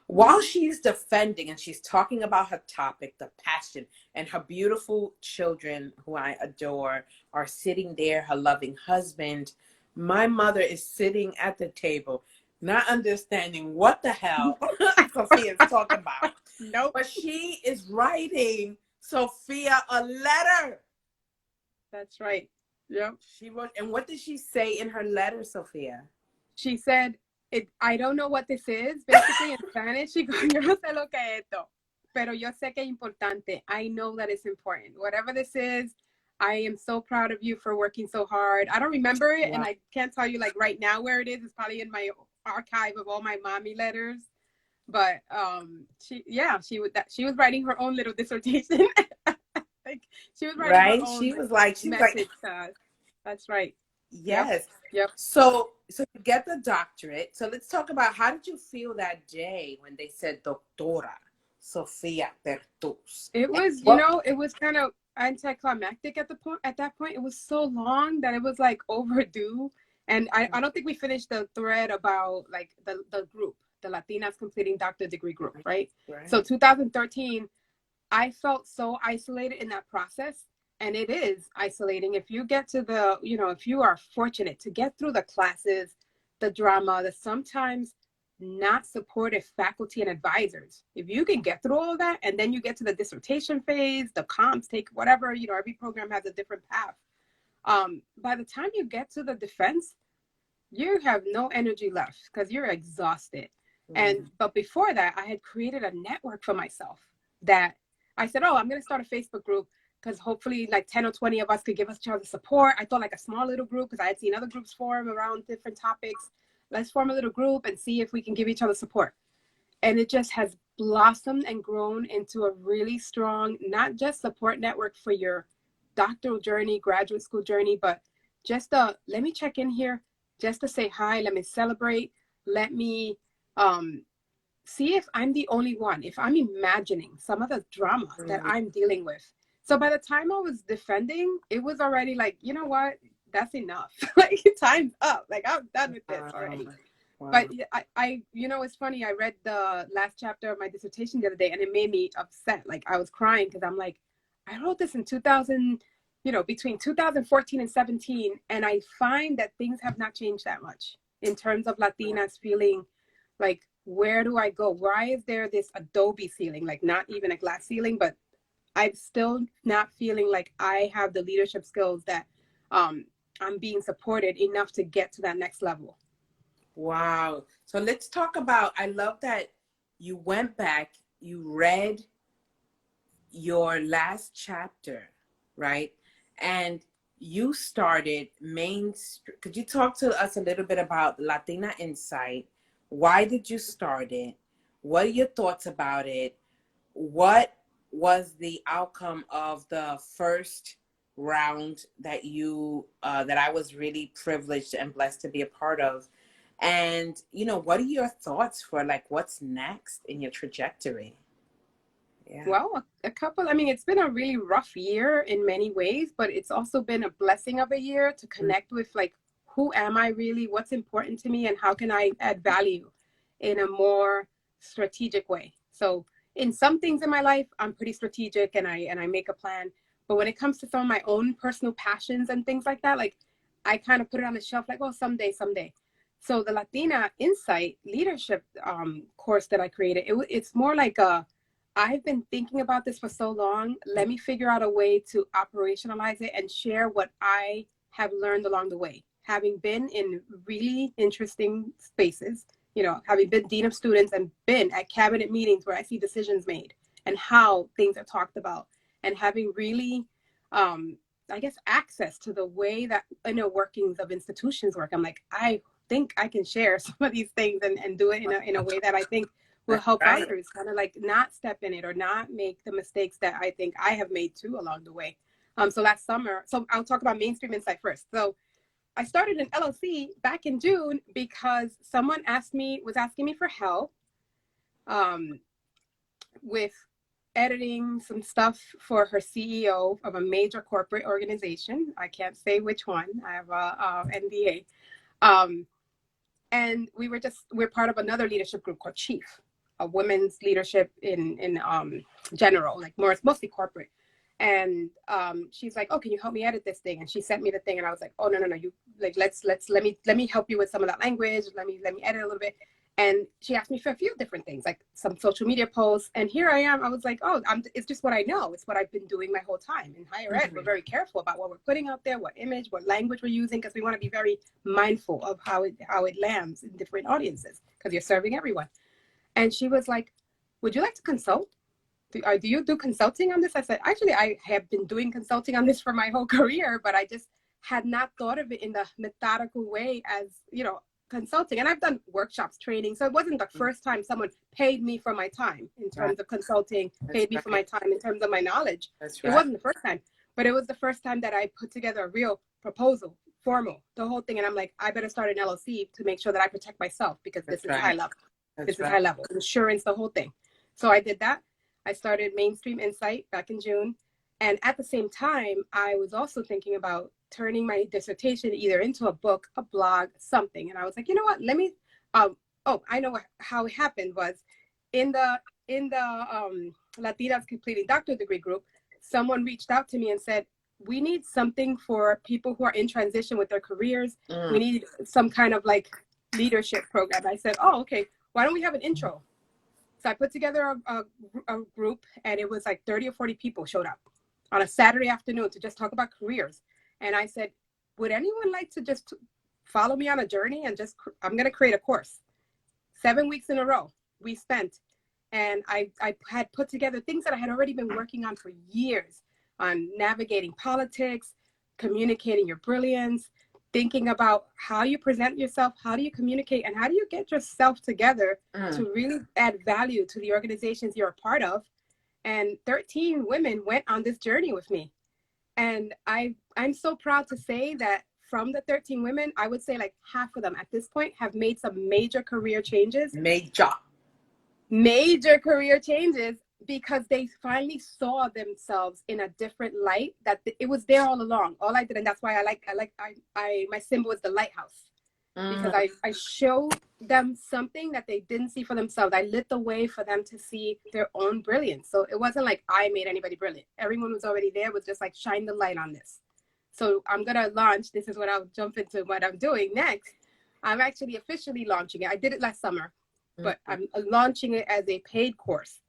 while she's defending and she's talking about her topic, the passion, and her beautiful children, who I adore, are sitting there, her loving husband, My mother is sitting at the table, not understanding what the hell Sophia is talking about. Nope. But she is writing Sophia a letter. That's right. Yep. She wrote, and what did she say in her letter, Sophia? She said, I don't know what this is. Basically, in Spanish, she goes, yo no sé lo que es esto, pero yo sé que es importante. I know that it's important. Whatever this is, I am so proud of you for working so hard. I don't remember it, and I can't tell you like right now where it is. It's probably in my archive of all my mommy letters. But she was writing her own little dissertation. Like she was writing her own She was like, message to us. That's right. Yes. Yep. So you get the doctorate. So let's talk about, how did you feel that day when they said Doctora Sofia Bertus? It was, it was kind of anticlimactic at that point. It was so long that it was like overdue. And I don't think we finished the thread about like the group, the Latinas completing doctor degree group, right? So 2013, I felt so isolated in that process. And it is isolating. If you get to if you are fortunate to get through the classes, the drama, the sometimes not supportive faculty and advisors, if you can get through all of that, and then you get to the dissertation phase, the comps, take whatever, every program has a different path. By the time you get to the defense, you have no energy left because you're exhausted. But before that, I had created a network for myself that I said, I'm going to start a Facebook group, because hopefully like 10 or 20 of us could give us each other support. I thought like a small little group, because I had seen other groups form around different topics. Let's form a little group and see if we can give each other support. And it just has blossomed and grown into a really strong, not just support network for your doctoral journey, graduate school journey, but just let me check in here, just to say hi, let me celebrate, let me see if I'm the only one, if I'm imagining some of the drama that I'm dealing with. So by the time I was defending, it was already like, you know what, that's enough. Like time's up. Like I'm done with this already. But I it's funny. I read the last chapter of my dissertation the other day, and it made me upset. Like I was crying because I'm like, I wrote this in 2000, between 2014 and 17. And I find that things have not changed that much in terms of Latinas feeling like, where do I go? Why is there this adobe ceiling? Like not even a glass ceiling, but I'm still not feeling like I have the leadership skills that I'm being supported enough to get to that next level. Wow. So let's talk about, I love that you went back, you read your last chapter, right? And you started could you talk to us a little bit about Latina Insight? Why did you start it? What are your thoughts about it? What was the outcome of the first round that that I was really privileged and blessed to be a part of? And what are your thoughts for like what's next in your trajectory? Yeah. Well, it's been a really rough year in many ways, but it's also been a blessing of a year to connect with like, who am I really? What's important to me? And how can I add value in a more strategic way? So in some things in my life, I'm pretty strategic and I make a plan. But when it comes to some of my own personal passions and things like that, like I kind of put it on the shelf, like, oh, someday. So the Latina Insight leadership course that I created, it's more like I've been thinking about this for so long. Let me figure out a way to operationalize it and share what I have learned along the way. Having been in really interesting spaces, having been dean of students and been at cabinet meetings where I see decisions made and how things are talked about, and having really, access to the way that workings of institutions work. I'm like, I think I can share some of these things and do it in a way that I think will help others kind of like not step in it or not make the mistakes that I think I have made too along the way. So last summer, so I'll talk about Mainstream Insight first. So I started an LLC back in June because someone was asking me for help with editing some stuff for her CEO of a major corporate organization. I can't say which one. I have a NDA. And we're part of another leadership group called Chief, a women's leadership in general, like mostly corporate. And she's like, oh, can you help me edit this thing? And she sent me the thing, and I was like, oh, no, you like, let me help you with some of that language. Let me edit a little bit. And she asked me for a few different things, like some social media posts. And here I am. I was like, oh, it's just what I know. It's what I've been doing my whole time. In higher ed, we're very careful about what we're putting out there, what image, what language we're using, because we want to be very mindful of how it lands in different audiences, because you're serving everyone. And she was like, would you like to consult? Do you do consulting on this? I said, actually, I have been doing consulting on this for my whole career, but I just had not thought of it in the methodical way as, consulting. And I've done workshops, training. So it wasn't the first time someone paid me for my time in terms of consulting, paid me for my time in terms of my knowledge. It wasn't the first time, but it was the first time that I put together a real proposal, formal, the whole thing. And I'm like, I better start an LLC to make sure that I protect myself, because this is high level. This is high level. Insurance, the whole thing. So I did that. I started Mainstream Insight back in June. And at the same time, I was also thinking about turning my dissertation either into a book, a blog, something. And I was like, you know what, let me, I know how it happened was in the Latinas Completing Doctorate Degree group, someone reached out to me and said, we need something for people who are in transition with their careers. We need some kind of like leadership program. I said, oh, okay, why don't we have an intro? So I put together a group, and it was like 30 or 40 people showed up on a Saturday afternoon to just talk about careers. And I said, would anyone like to just follow me on a journey? And I'm going to create a course. 7 weeks in a row we spent. And I had put together things that I had already been working on for years, on navigating politics, communicating your brilliance, thinking about how you present yourself, how do you communicate, and how do you get yourself together to really add value to the organizations you're a part of. And 13 women went on this journey with me. And I'm so proud to say that from the 13 women, I would say like half of them at this point have made some major career changes. Major career changes, because they finally saw themselves in a different light, that it was there all along. All I did, and that's why my symbol is the lighthouse, because I showed them something that they didn't see for themselves. I lit the way for them to see their own brilliance. So it wasn't like I made anybody brilliant. Everyone was already there, was just like, shine the light on this. So I'm going to launch, this is what I'll jump into what I'm doing next. I'm actually officially launching it. I did it last summer, but I'm launching it as a paid course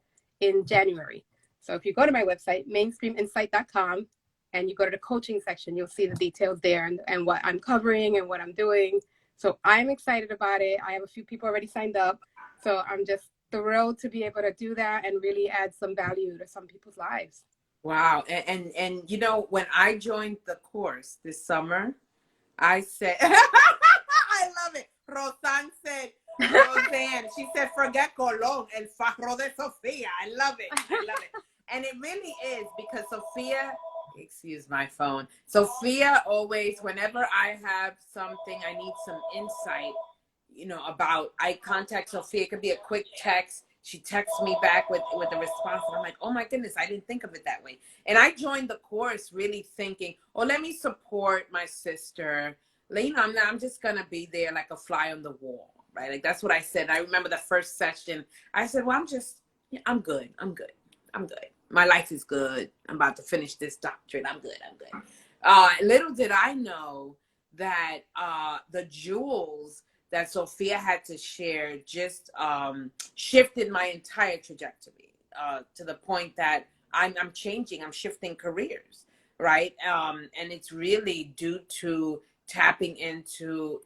in January. So if you go to my website, mainstreaminsight.com, and you go to the coaching section, you'll see the details there and what I'm covering and what I'm doing. So I'm excited about it. I have a few people already signed up. So I'm just thrilled to be able to do that and really add some value to some people's lives. Wow. And when I joined the course this summer, I said, I love it. Roseanne, she said, forget Colón, el farro de Sofía. I love it. And it really is, because Sophia, excuse my phone. Sophia always, whenever I have something, I need some insight, about, I contact Sophia. It could be a quick text. She texts me back with a response. And I'm like, oh my goodness, I didn't think of it that way. And I joined the course really thinking, oh, let me support my sister. I'm just going to be there like a fly on the wall, right? Like, that's what I said. I remember the first session, I said, well, I'm good. My life is good. I'm about to finish this doctorate. I'm good. Little did I know that the jewels that Sophia had to share just shifted my entire trajectory to the point that I'm changing. I'm shifting careers, right? And it's really due to tapping into,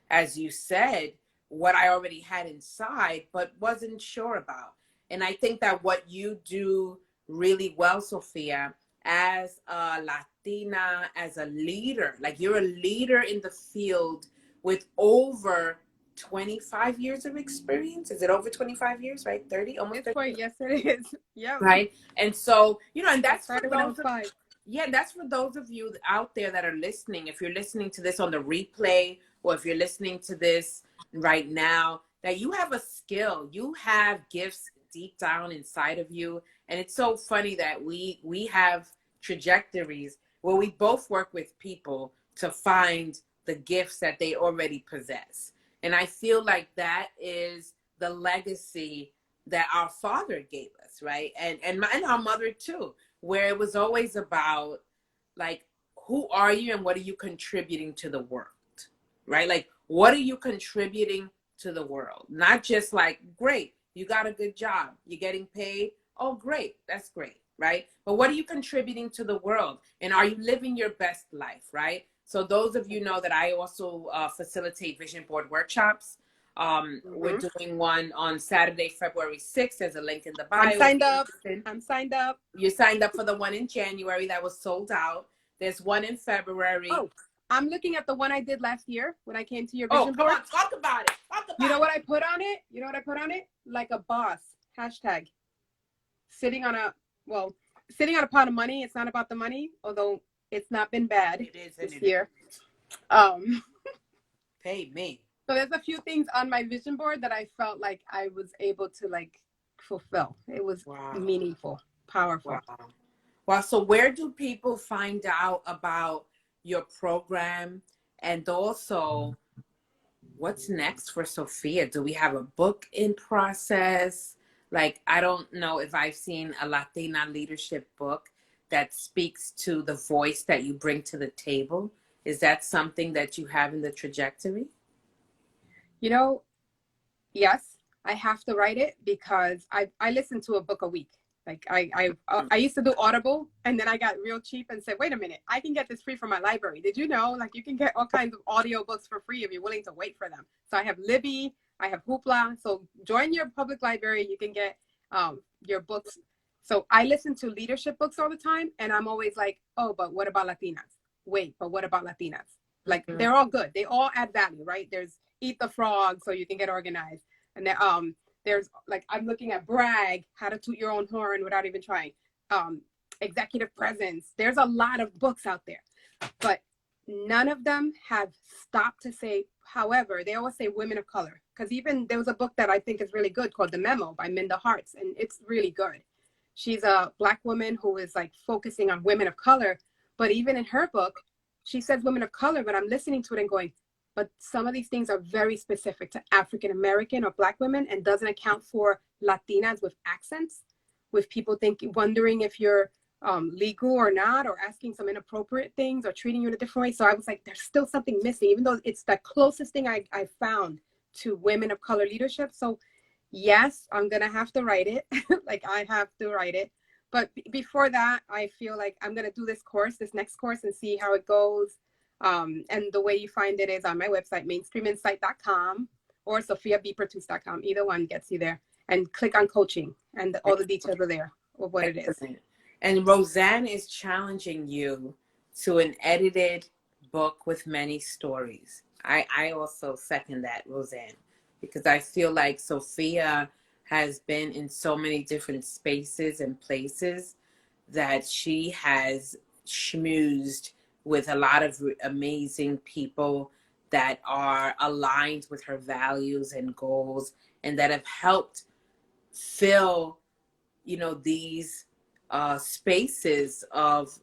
as you said, what I already had inside but wasn't sure about. And I think that what you do really well, Sophia, as a Latina, as a leader, like, you're a leader in the field with over 25 years of experience. Is it over 25 years, right? 30, almost 30? Yes, it is. Yeah. Right. And so, and that's for those of you out there that are listening. If you're listening to this on the replay, or if you're listening to this right now, that you have a skill, you have gifts deep down inside of you. And it's so funny that we have trajectories where we both work with people to find the gifts that they already possess. And I feel like that is the legacy that our father gave us, right? And our mother too. where it was always about like, who are you and what are you contributing to the world, right? Like, what are you contributing to the world? Not just like, great, you got a good job, you're getting paid. Oh, great, that's great, right? But what are you contributing to the world? And are you living your best life, right? So those of you know that I also facilitate vision board workshops. We're doing one on Saturday, February 6th. There's a link in the bio. I'm signed up. I'm signed up. You signed up for the one in January that was sold out. There's one in February. Oh, I'm looking at the one I did last year when I came to your vision board. Come on, talk about it. Talk about you know what I put on it? You know what I put on it? Like a boss. Hashtag. Sitting on a pot of money. It's not about the money, although it's not been bad this year. Pay me. So there's a few things on my vision board that I felt like I was able to like fulfill. It was meaningful, powerful. Wow. So where do people find out about your program? And also, what's next for Sophia? Do we have a book in process? Like, I don't know if I've seen a Latina leadership book that speaks to the voice that you bring to the table. Is that something that you have in the trajectory? You know, yes, I have to write it because I listen to a book a week. Like I used to do Audible, and then I got real cheap and said, wait a minute, I can get this free from my library. Did you know? Like, you can get all kinds of audio books for free if you're willing to wait for them. So I have Libby, I have Hoopla. So join your public library. You can get your books. So I listen to leadership books all the time, and I'm always like, oh, but what about Latinas? Wait, but what about Latinas? Like, they're all good. They all add value, right? There's Eat the Frog, so you can get organized. And there's like, I'm looking at Brag, how to toot your own horn without even trying. Executive Presence. There's a lot of books out there, but none of them have stopped to say, however, they always say women of color. Because even there was a book that I think is really good called The Memo by Minda Harts, and it's really good. She's a Black woman who is like focusing on women of color, but even in her book, she says women of color, but I'm listening to it and going, but some of these things are very specific to African American or Black women and doesn't account for Latinas with accents, with people wondering if you're legal or not, or asking some inappropriate things or treating you in a different way. So I was like, there's still something missing, even though it's the closest thing I found to women of color leadership. So yes, I'm going to have to write it. Like, I have to write it. But before that, I feel like I'm going to do this next course, and see how it goes. And the way you find it is on my website, mainstreaminsight.com or sophiabepertus.com. Either one gets you there. And click on coaching, and all the details are there of what it is. And Roseanne is challenging you to an edited book with many stories. I also second that, Roseanne, because I feel like Sophia has been in so many different spaces and places that she has schmoozed with a lot of amazing people that are aligned with her values and goals, and that have helped fill, these spaces of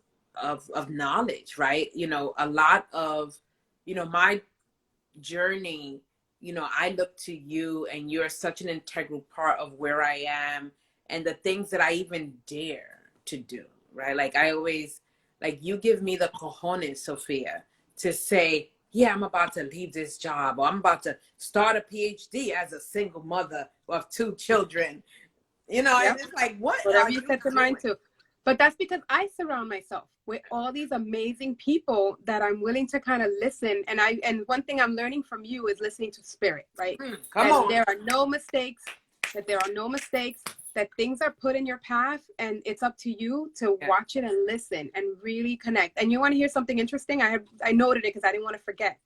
knowledge, right? A lot of, my journey, I look to you, and you're such an integral part of where I am and the things that I even dare to do, right? Like, I always, like, you give me the cojones, Sophia, to say, yeah, I'm about to leave this job, or I'm about to start a PhD as a single mother of 2 children. Yep. And it's like, whatever you set your mind to. But that's because I surround myself with all these amazing people that I'm willing to kind of listen. And one thing I'm learning from you is listening to spirit, right? Come on. There are no mistakes, that things are put in your path, and it's up to you to watch it and listen and really connect. And you want to hear something interesting? I noted it because I didn't want to forget.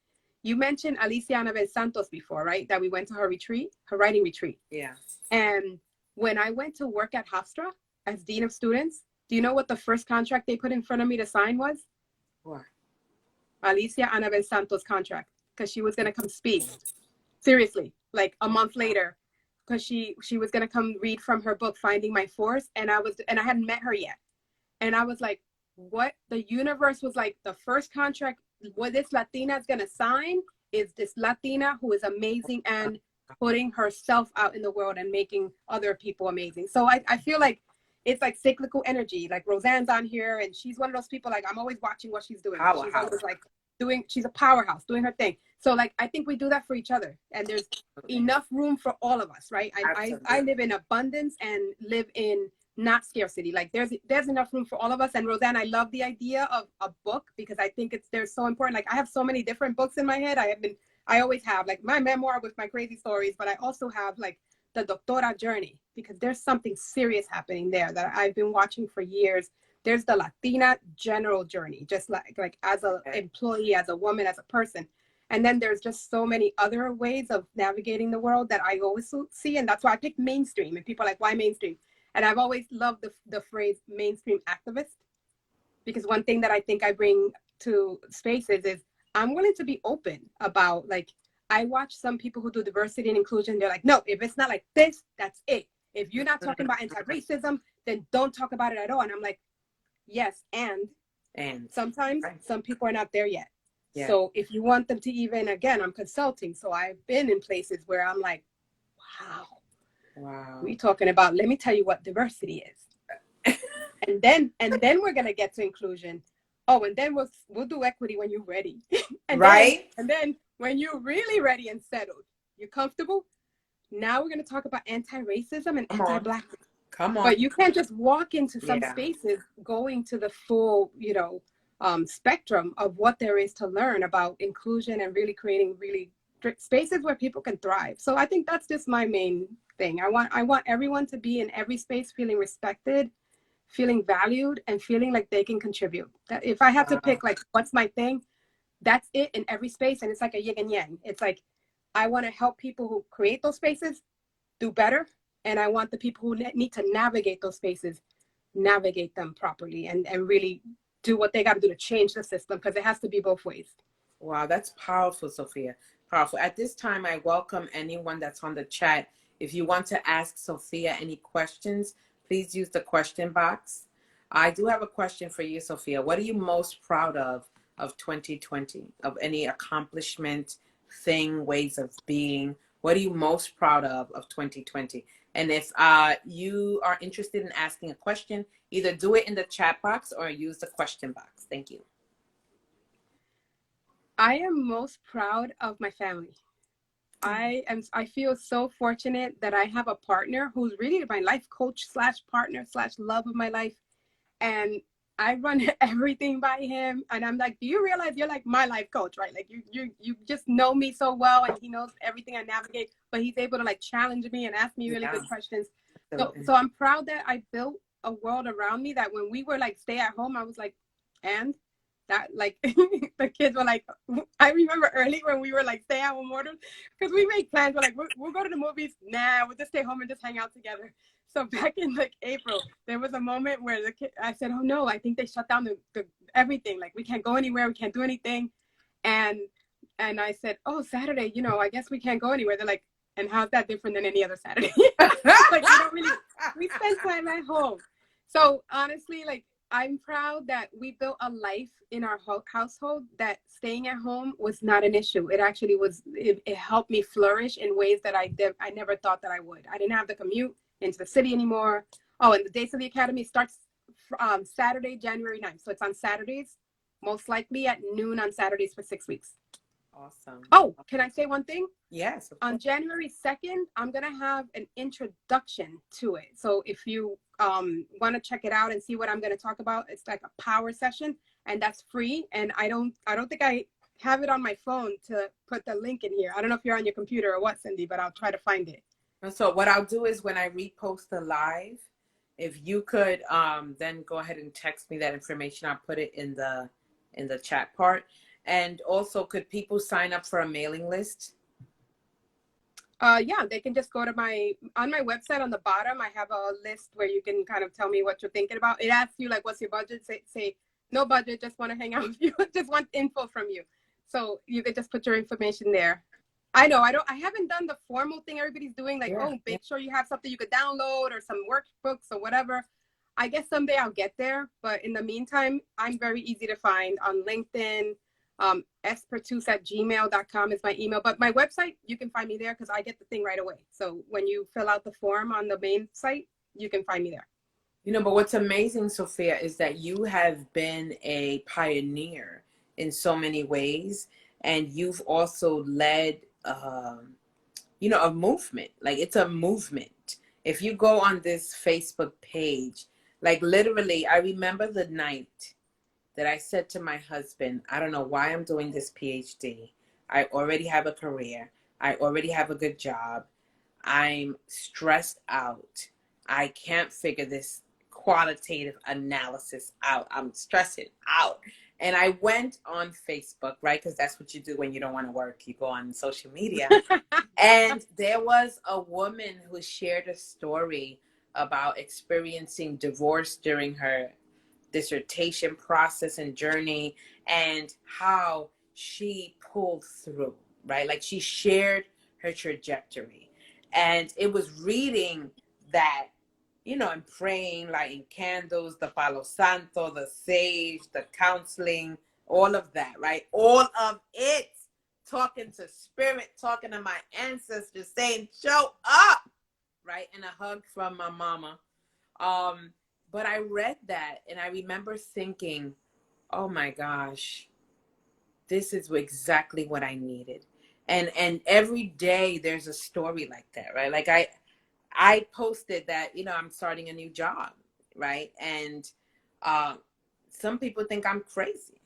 You mentioned Alicia Anabel Santos before, right? That we went to her retreat, her writing retreat. Yeah. And when I went to work at Hofstra as Dean of Students, do you know what the first contract they put in front of me to sign was? What? Alicia Anabel Santos contract, because she was going to come speak. Seriously, like a month later, because she was going to come read from her book, Finding My Force. And I hadn't met her yet. And I was like, what? The universe was like, the first contract, what this Latina is going to sign is this Latina who is amazing and putting herself out in the world and making other people amazing. So I feel like it's like cyclical energy. Like Roseanne's on here, and she's one of those people, like, I'm always watching what she's doing. She's always like she's a powerhouse doing her thing. So like, I think we do that for each other, and there's enough room for all of us, right? I live in abundance and live in not scarcity. Like there's enough room for all of us. And Roseanne, I love the idea of a book, because I think they're so important. Like I have so many different books in my head. I always have like my memoir with my crazy stories, but I also have like the Doctora journey, because there's something serious happening there that I've been watching for years. There's the Latina general journey, just like as an employee, as a woman, as a person. And then there's just so many other ways of navigating the world that I always see. And that's why I picked mainstream. And people are like, why mainstream? And I've always loved the phrase mainstream activist, because one thing that I think I bring to spaces is I'm willing to be open about, like, I watch some people who do diversity and inclusion. They're like, no, if it's not like this, that's it. If you're not talking about anti-racism, then don't talk about it at all. And I'm like, yes, and sometimes some people are not there yet. Yeah. So if you want them to even, again, I'm consulting. So I've been in places where I'm like, wow. We talking about, let me tell you what diversity is. and then we're going to get to inclusion. Oh, and then we'll do equity when you're ready. and then when you're really ready and settled, you're comfortable. Now we're going to talk about anti-racism and anti-blackness. Come on. But you can't just walk into some spaces going to the full, spectrum of what there is to learn about inclusion and really creating really spaces where people can thrive. So I think that's just my main thing. I want everyone to be in every space feeling respected, feeling valued, and feeling like they can contribute. That if I have to pick like what's my thing, that's it in every space. And it's like a yin and yang. It's like I want to help people who create those spaces do better, and I want the people who need to navigate those spaces navigate them properly and really do what they got to do to change the system, because it has to be both ways. Wow, that's powerful, Sophia. Powerful. At this time, I welcome anyone that's on the chat. If you want to ask Sophia any questions, please use the question box. I do have a question for you, Sophia. What are you most proud of 2020? Of any accomplishment, thing, ways of being? What are you most proud of 2020? And if you are interested in asking a question, either do it in the chat box or use the question box. Thank you. I am most proud of my family. I feel so fortunate that I have a partner who's really my life coach / partner / love of my life. And I run everything by him. And I'm like, do you realize you're like my life coach, right? Like you just know me so well, and he knows everything I navigate, but he's able to like challenge me and ask me really good questions. So I'm proud that I built a world around me that when we were like stay at home, I was like, and that like the kids were like, I remember early when we were like stay at home orders, because we made plans. We're like, we'll go to the movies. Nah, we'll just stay home and just hang out together. So back in like April, there was a moment where I said, oh no, I think they shut down the everything. Like we can't go anywhere. We can't do anything. And I said, oh, Saturday, I guess we can't go anywhere. They're like, and how's that different than any other Saturday? Like we spend time at home. So honestly, like I'm proud that we built a life in our household that staying at home was not an issue. It actually was, it helped me flourish in ways that I never thought that I would. I didn't have the commute into the city anymore. Oh, and the Days of the Academy starts Saturday, January 9th. So it's on Saturdays, most likely at noon on Saturdays for 6 weeks. Awesome. Oh, can I say one thing? Yes. On January 2nd, I'm going to have an introduction to it. So if you want to check it out and see what I'm going to talk about, it's like a power session, and that's free. And I don't think I have it on my phone to put the link in here. I don't know if you're on your computer or what, Cindy, but I'll try to find it. So what I'll do is when I repost the live, if you could then go ahead and text me that information, I'll put it in the chat part. And also, could people sign up for a mailing list? Yeah, they can just go to on my website on the bottom. I have a list where you can kind of tell me what you're thinking about. It asks you like, what's your budget? Say no budget, just want to hang out with you, just want info from you. So you can just put your information there. I haven't done the formal thing everybody's doing, like, make sure you have something you could download or some workbooks or whatever. I guess someday I'll get there. But in the meantime, I'm very easy to find on LinkedIn. espertus@gmail.com is my email. But my website, you can find me there because I get the thing right away. So when you fill out the form on the main site, you can find me there. But what's amazing, Sophia, is that you have been a pioneer in so many ways, and you've also led, a movement. Like it's a movement. If you go on this Facebook page, like literally, I remember the night that I said to my husband, I don't know why I'm doing this PhD. I already have a career. I already have a good job. I'm stressed out. I can't figure this qualitative analysis out. I'm stressing out. And I went on Facebook, right? Because that's what you do when you don't want to work. You go on social media. And there was a woman who shared a story about experiencing divorce during her dissertation process and journey, and how she pulled through, right? Like she shared her trajectory. And it was reading that, and praying, lighting candles, the Palo Santo, the sage, the counseling, all of that, right? All of it. Talking to spirit, talking to my ancestors, saying, show up, right? And a hug from my mama. But I read that and I remember thinking, oh my gosh, this is exactly what I needed. And every day there's a story like that, right? Like I posted that, I'm starting a new job, right? And uh, some people think I'm crazy,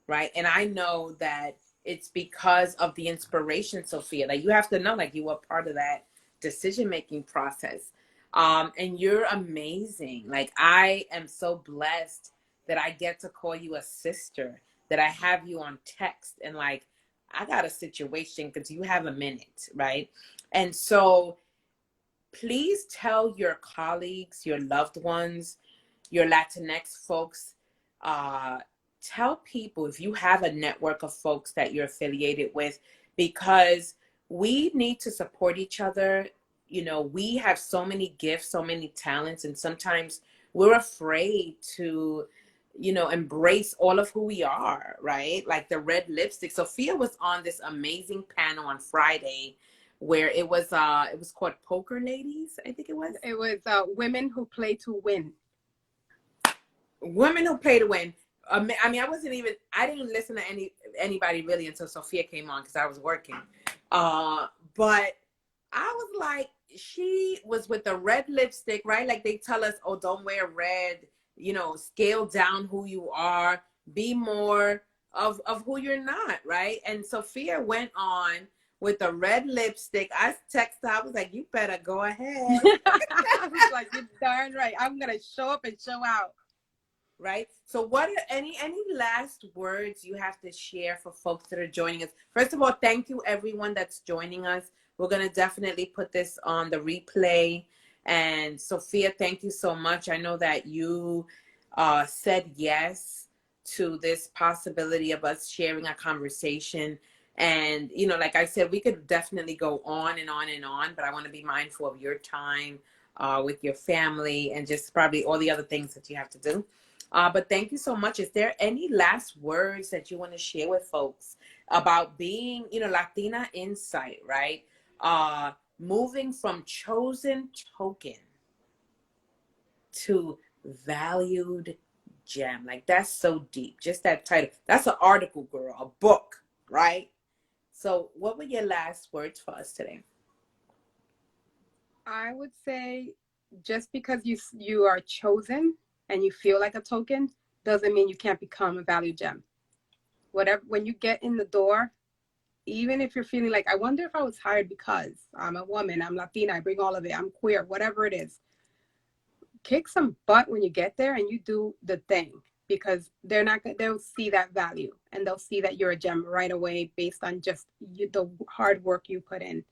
right? And I know that it's because of the inspiration, Sophia. Like you have to know, like you were part of that decision-making process. And you're amazing. Like I am so blessed that I get to call you a sister, that I have you on text and like, I got a situation because you have a minute, right? And so please tell your colleagues, your loved ones, your Latinx folks, uh, tell people if you have a network of folks that you're affiliated with, because we need to support each other. We have so many gifts, so many talents, and sometimes we're afraid to, embrace all of who we are, right? Like the red lipstick. Sophia was on this amazing panel on Friday where it was called Poker Ladies, I think it was. It was women who play to win. Women who play to win. I mean, I didn't listen to anybody really until Sophia came on because I was working. But I was like, she was with the red lipstick, right? Like they tell us, oh, don't wear red, scale down who you are, be more of who you're not, right? And Sophia went on with the red lipstick. I texted her, I was like, you better go ahead. I was like, you're darn right. I'm gonna show up and show out. Right. So what are any last words you have to share for folks that are joining us? First of all, thank you everyone that's joining us. We're going to definitely put this on the replay. And Sophia, thank you so much. I know that you said yes to this possibility of us sharing a conversation. And, like I said, we could definitely go on and on and on, but I want to be mindful of your time with your family and just probably all the other things that you have to do. But thank you so much. Is there any last words that you want to share with folks about being, Latina Insight, right? Moving from chosen token to valued gem. Like that's so deep. Just that title. That's an article, girl, a book, right? So what were your last words for us today? I would say just because you are chosen and you feel like a token doesn't mean you can't become a value gem. Whatever, when you get in the door, even if you're feeling like, I wonder if I was hired because I'm a woman, I'm Latina, I bring all of it, I'm queer, whatever it is, kick some butt when you get there and you do the thing, because they'll see that value and they'll see that you're a gem right away based on just the hard work you put in.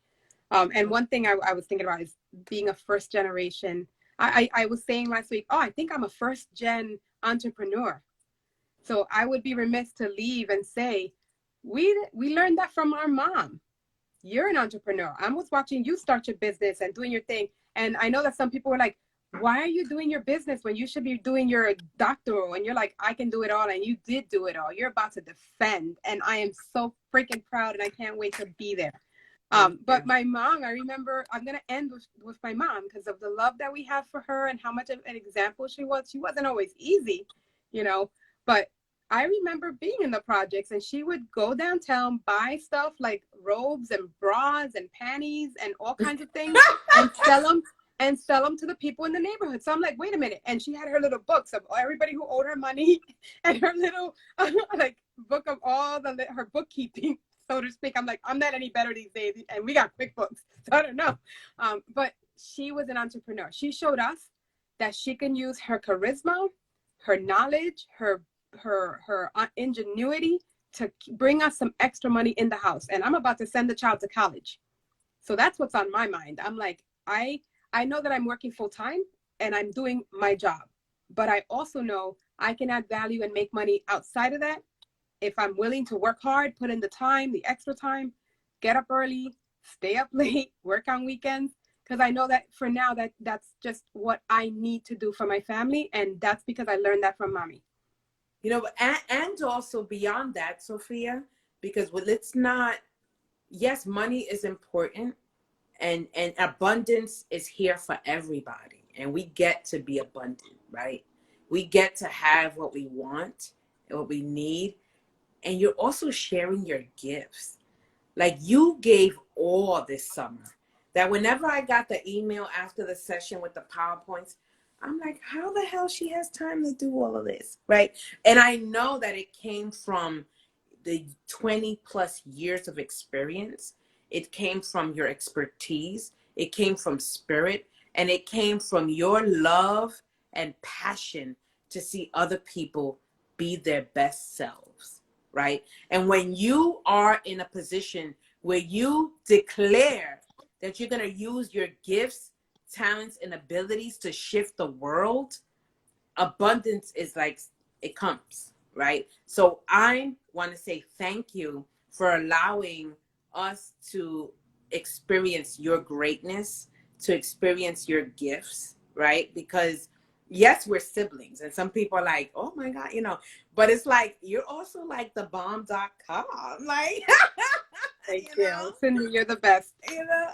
And one thing I was thinking about is being a first generation. I was saying last week, I think I'm a first gen entrepreneur. So I would be remiss to leave and say, we learned that from our mom. You're an entrepreneur. I was watching you start your business and doing your thing. And I know that some people were like, why are you doing your business when you should be doing your doctoral? And you're like, I can do it all. And you did do it all. You're about to defend. And I am so freaking proud and I can't wait to be there. Thank But you. my mom, I remember, I'm going to end with my mom because of the love that we have for her and how much of an example she was. She wasn't always easy, you know, but I remember being in the projects and she would go downtown, buy stuff like robes and bras and panties and all kinds of things and sell them to the people in the neighborhood. So I'm like, wait a minute. And she had her little books of everybody who owed her money and her little like book of all her bookkeeping, so to speak. I'm like, I'm not any better these days. And we got QuickBooks, so I don't know. But she was an entrepreneur. She showed us that she can use her charisma, her knowledge, her ingenuity to bring us some extra money in the house. And I'm about to send the child to college. So that's what's on my mind. I'm like, I know that I'm working full time and I'm doing my job, but I also know I can add value and make money outside of that if I'm willing to work hard, put in the time, the extra time, get up early, stay up late, work on weekends. Because I know that for now that's just what I need to do for my family. And that's because I learned that from mommy. You know, and also beyond that, Sophia, because let's not, yes, money is important, and abundance is here for everybody, and we get to be abundant, right? We get to have what we want and what we need, and you're also sharing your gifts. Like you gave all this summer, that whenever I got the email after the session with the PowerPoints, I'm like, how the hell she has time to do all of this, right? And I know that it came from the 20 plus years of experience. It came from your expertise. It came from spirit, and it came from your love and passion to see other people be their best selves, right? And when you are in a position where you declare that you're going to use your gifts, talents, and abilities to shift the world, abundance is like, it comes, right? So I want to say thank you for allowing us to experience your greatness, to experience your gifts, right? Because yes, we're siblings, and some people are like, oh my God, you know, but it's like, you're also like the bomb.com, like, Thank you know, you. Cindy, you're the best. you know.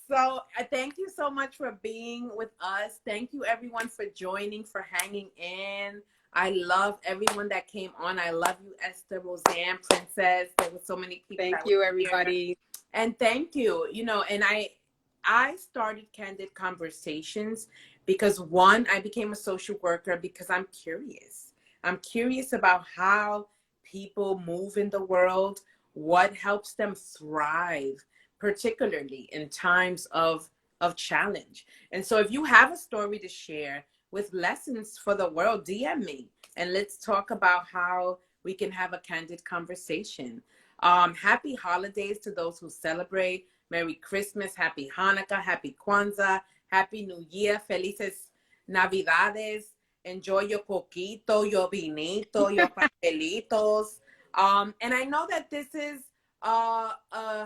So thank you so much for being with us. Thank you everyone for joining, for hanging in. I love everyone that came on. I love you, Esther, Roseanne, Princess. There were so many people Thank that were you, here. everybody. And thank you. You know, and I started Candid Conversations because one, I became a social worker because I'm curious. I'm curious about how people move in the world, what helps them thrive, particularly in times of challenge. And so if you have a story to share with lessons for the world, DM me and let's talk about how we can have a candid conversation. Happy holidays to those who celebrate. Merry Christmas, Happy Hanukkah, Happy Kwanzaa, Happy New Year, Felices Navidades. Enjoy your coquito, your vinito, your pastelitos. And I know that this is a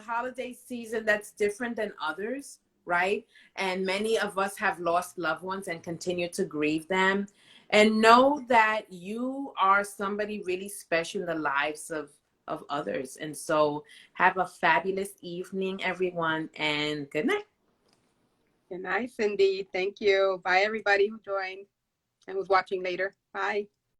holiday season that's different than others, right? And many of us have lost loved ones and continue to grieve them. And know that you are somebody really special in the lives of others. And so have a fabulous evening, everyone, and good night. Good night, Cindy. Thank you. Bye, everybody who joined and was watching later. Bye.